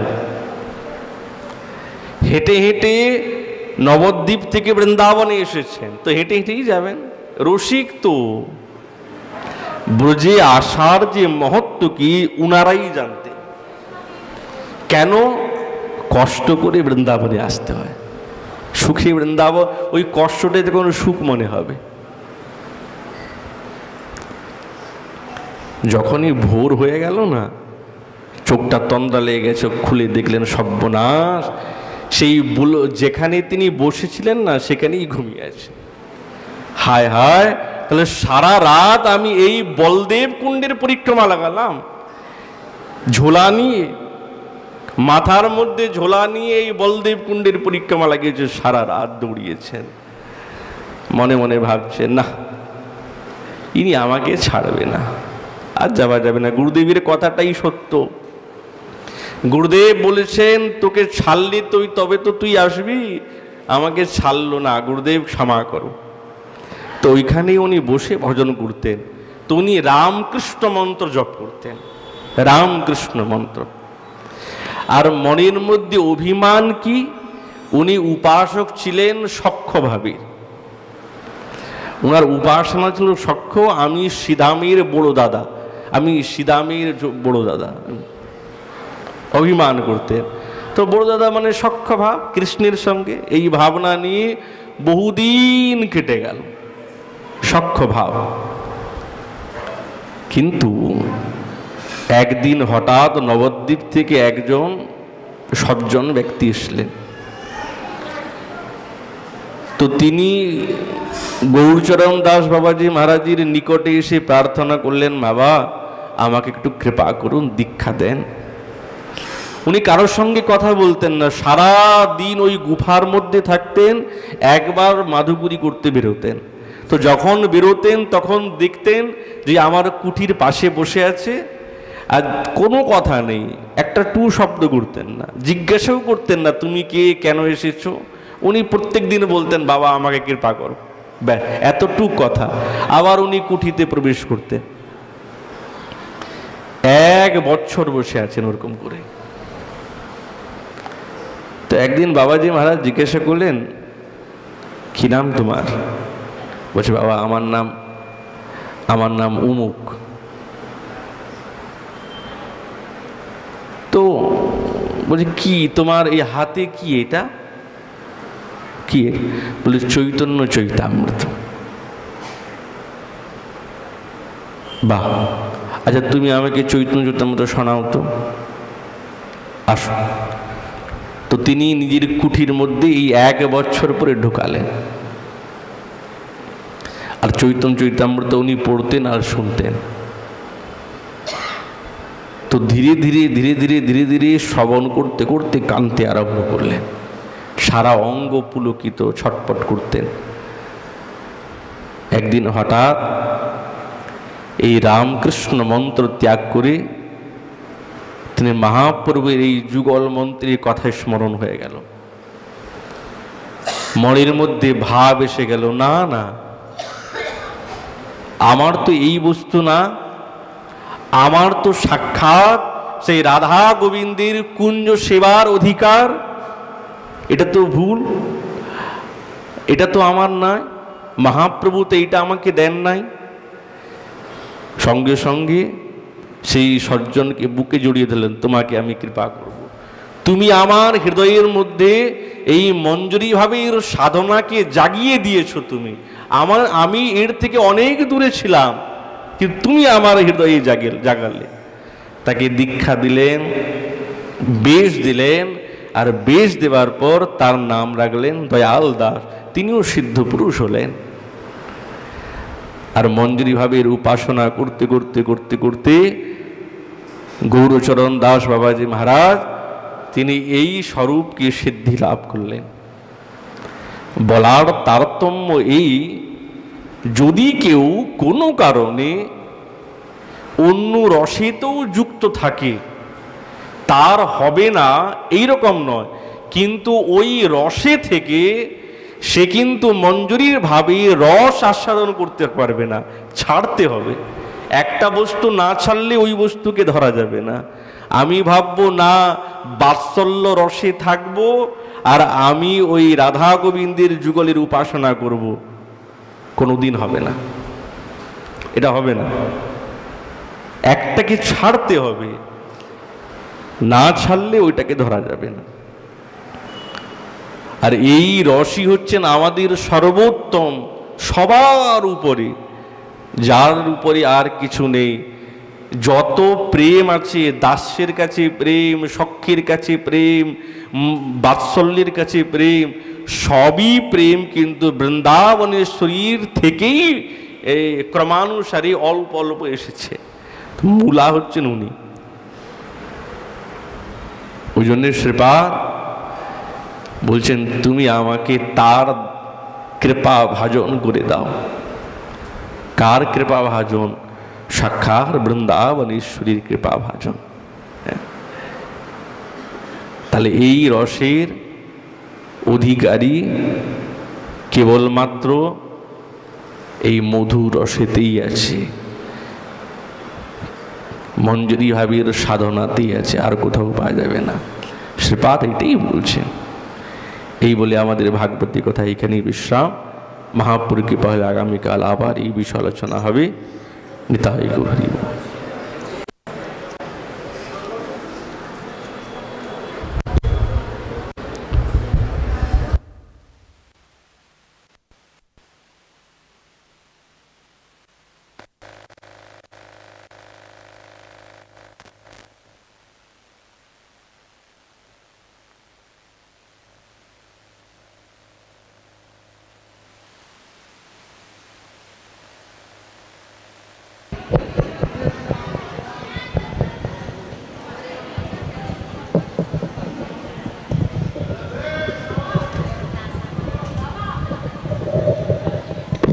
হেঁটে হেঁটে নবদ্বীপ থেকে বৃন্দাবনে এসেছেন, তো হেঁটে হেঁটেই যাবেন। রসিক তো ব্রজে আসার যে মহত্ব কি উনারাই জানতেন। কেন কষ্ট করে বৃন্দাবনে আসতে হয়, সুখী বৃন্দাবন, ওই কষ্টটাতে কোনো সুখ মনে হবে। যখনই ভোর হয়ে গেল না, চোখটা তন্দ্রা লেগে গেছে, খুলে দেখলেন সর্বনাশ, সেই যেখানে তিনি বসেছিলেন না সেখানেই ঘুমিয়ে আছে। হায় হায়, তাহলে সারা রাত আমি এই বলদেব কুণ্ডের পরিক্রমা লাগালাম, ঝোলা নিয়ে, মাথার মধ্যে ঝোলা নিয়ে এই বলদেব কুণ্ডের পরিক্রমা লাগিয়েছে, সারা রাত দৌড়িয়েছেন। মনে মনে ভাবছেন, না ইনি আমাকে ছাড়বে না, আর যাওয়া যাবে না। গুরুদেবের কথাটাই সত্য, গুরুদেব বলেছেন তোকে ছাড়লি তুই তবে তো তুই আসবি, আমাকে ছাড়লো না, গুরুদেব ক্ষমা করো। তো ওইখানেই উনি বসে ভজন করতেন। তো উনি রামকৃষ্ণ মন্ত্র জপ করতেন, রামকৃষ্ণ মন্ত্র। আর মনের মধ্যে অভিমান কি, উনি উপাসক ছিলেন সখ্যভাবে, ওনার উপাসনা ছিল সখ্য। আমি শ্রীদামের বড় দাদা, আমি শ্রীদামের বড় দাদা, অভিমান করতেন। তো বড় দাদা মানে সখ্য ভাব কৃষ্ণের সঙ্গে, এই ভাবনা নিয়ে বহুদিন কেটে গেল, সখ্য ভাব। কিন্তু একদিন হঠাৎ নবদ্বীপ থেকে একজন সজ্জন ব্যক্তি এসলেন। তো তিনি গৌরচরণ দাস বাবাজি মহারাজের নিকটে এসে প্রার্থনা করলেন, বাবা আমাকে একটু কৃপা করুন, দীক্ষা দেন। উনি কারোর সঙ্গে কথা বলতেন না, সারা দিন ওই গুফার মধ্যে থাকতেন, একবার মাধুগুরি করতে বেরোতেন। তো যখন বেরোতেন তখন দেখতেন যে আমার কুঠির পাশে বসে আছে, আর কোনো কথা নেই, একটা টু শব্দ করতেন না, জিজ্ঞাসাও করতেন না তুমি কে, কেন এসেছো। উনি প্রত্যেক দিন বলতেন, বাবা আমাকে কৃপা করো, ব্যাস এতটুক কথা। আবার উনি কুঠিতে প্রবেশ করতেন। 1 বছর বসে আছেন ওরকম করে। তো একদিন বাবাজি মহারাজ জিজ্ঞাসা করলেন, কি নাম তোমার? বলছে, বাবা আমার নাম উমুক। তো বলছে, কি তোমার এই হাতে কি, এটা কি? বলে, চৈতন্য চৈতামৃত। বাহ, আচ্ছা তুমি আমাকে চৈতন্য চৈতামৃত শোনাও তো, আসো। তো তিনি নিজের কুঠির মধ্যে এই 1 বছর পরে ঢুকালেন, আর চৈতন্য চৈতামৃত উনি পড়তেন আর শুনতেন। তো ধীরে ধীরে ধীরে ধীরে ধীরে ধীরে শ্রবণ করতে করতে কাঁদতে আরম্ভ করলেন, সারা অঙ্গ পুলকিত, ছটপট করতেন। একদিন হঠাৎ এই রামকৃষ্ণ মন্ত্র ত্যাগ করে তিনি মহাপ্রভুর এই যুগল মন্ত্রের কথায় স্মরণ হয়ে গেল। মনের মধ্যে ভাব এসে গেল, না না, আমার তো এই বস্তু না, আমার তো সাক্ষাৎ সেই রাধা গোবিন্দের কুঞ্জ সেবার অধিকার। এটা তো ভুল, এটা তো আমার নয়, মহাপ্রভু তো এইটা আমাকে দেন নাই। সঙ্গে সঙ্গে সেই সজ্জনকে বুকে জড়িয়ে দিলেন, তোমাকে আমি কৃপা করব, তুমি আমার হৃদয়ের মধ্যে এই মঞ্জুরি ভাবের সাধনাকে জাগিয়ে দিয়েছো তুমি। আমি এর থেকে অনেক দূরে ছিলাম, কিন্তু তুমি আমার হৃদয়ে জাগালে। তাকে দীক্ষা দিলেন, বেশ দিলেন, আর বেশ দেওয়ার পর তার নাম রাখলেন দয়াল দাস। তিনিও সিদ্ধ পুরুষ হলেন। আর মঞ্জুরি ভাবের উপাসনা করতে করতে করতে করতে গৌরচরণ দাস বাবাজি মহারাজ তিনি এই স্বরূপকে সিদ্ধি লাভ করলেন। বলার তারতম্য এই, যদি কেউ কোনো কারণে অন্য রসেতেও যুক্ত থাকে তার হবে না এইরকম নয়, কিন্তু ওই রসে থেকে সে কিন্তু মঞ্জুরির ভাবে রস আস্বাদন করতে পারবে না, ছাড়তে হবে। একটা বস্তু না ছাড়লে ওই বস্তুকে ধরা যাবে না। আমি ভাববো না বাৎসল্য রসে থাকবো আর আমি ওই রাধা গোবিন্দের যুগলের উপাসনা করব, কোনোদিন হবে না, এটা হবে না। একটাকে ছাড়তে হবে, না ছাড়লে ওইটাকে ধরা যাবে না। আর এই রসই হচ্ছেন আমাদের সর্বোত্তম, সবার উপরে, যার উপরে আর কিছু নেই। যত প্রেম আছে, দাস্যের কাছে প্রেম, সখ্যের কাছে প্রেম, বাৎসল্যের কাছে প্রেম, সবই প্রেম কিন্তু বৃন্দাবনেশ্বরীর থেকেই এই ক্রমানুসারে অল্প অল্প এসেছে। মূলা হচ্ছেন উনি। ওই জন্য শ্রীপাদ বলছেন, তুমি আমাকে তার কৃপা ভাজন করে দাও। কার কৃপা ভাজন? সাক্ষাৎ বৃন্দাবনেশ্বরীর কৃপা ভাজন। তাহলে এই রসের অধিকারী কেবলমাত্র এই মধু রসেতেই আছে, মঞ্জুরি ভাবের সাধনাতেই আছে, আর কোথাও পাওয়া যাবে না। শ্রীপাদ এটাই বলছেন। এই বলে আমাদের ভাগবতী কথা এখানেই বিশ্রাম। মহাপুরুষ কৃপা হলে আগামীকাল আবার এই বিষয় আলোচনা হবে। নিতাই গৌর হরি বল।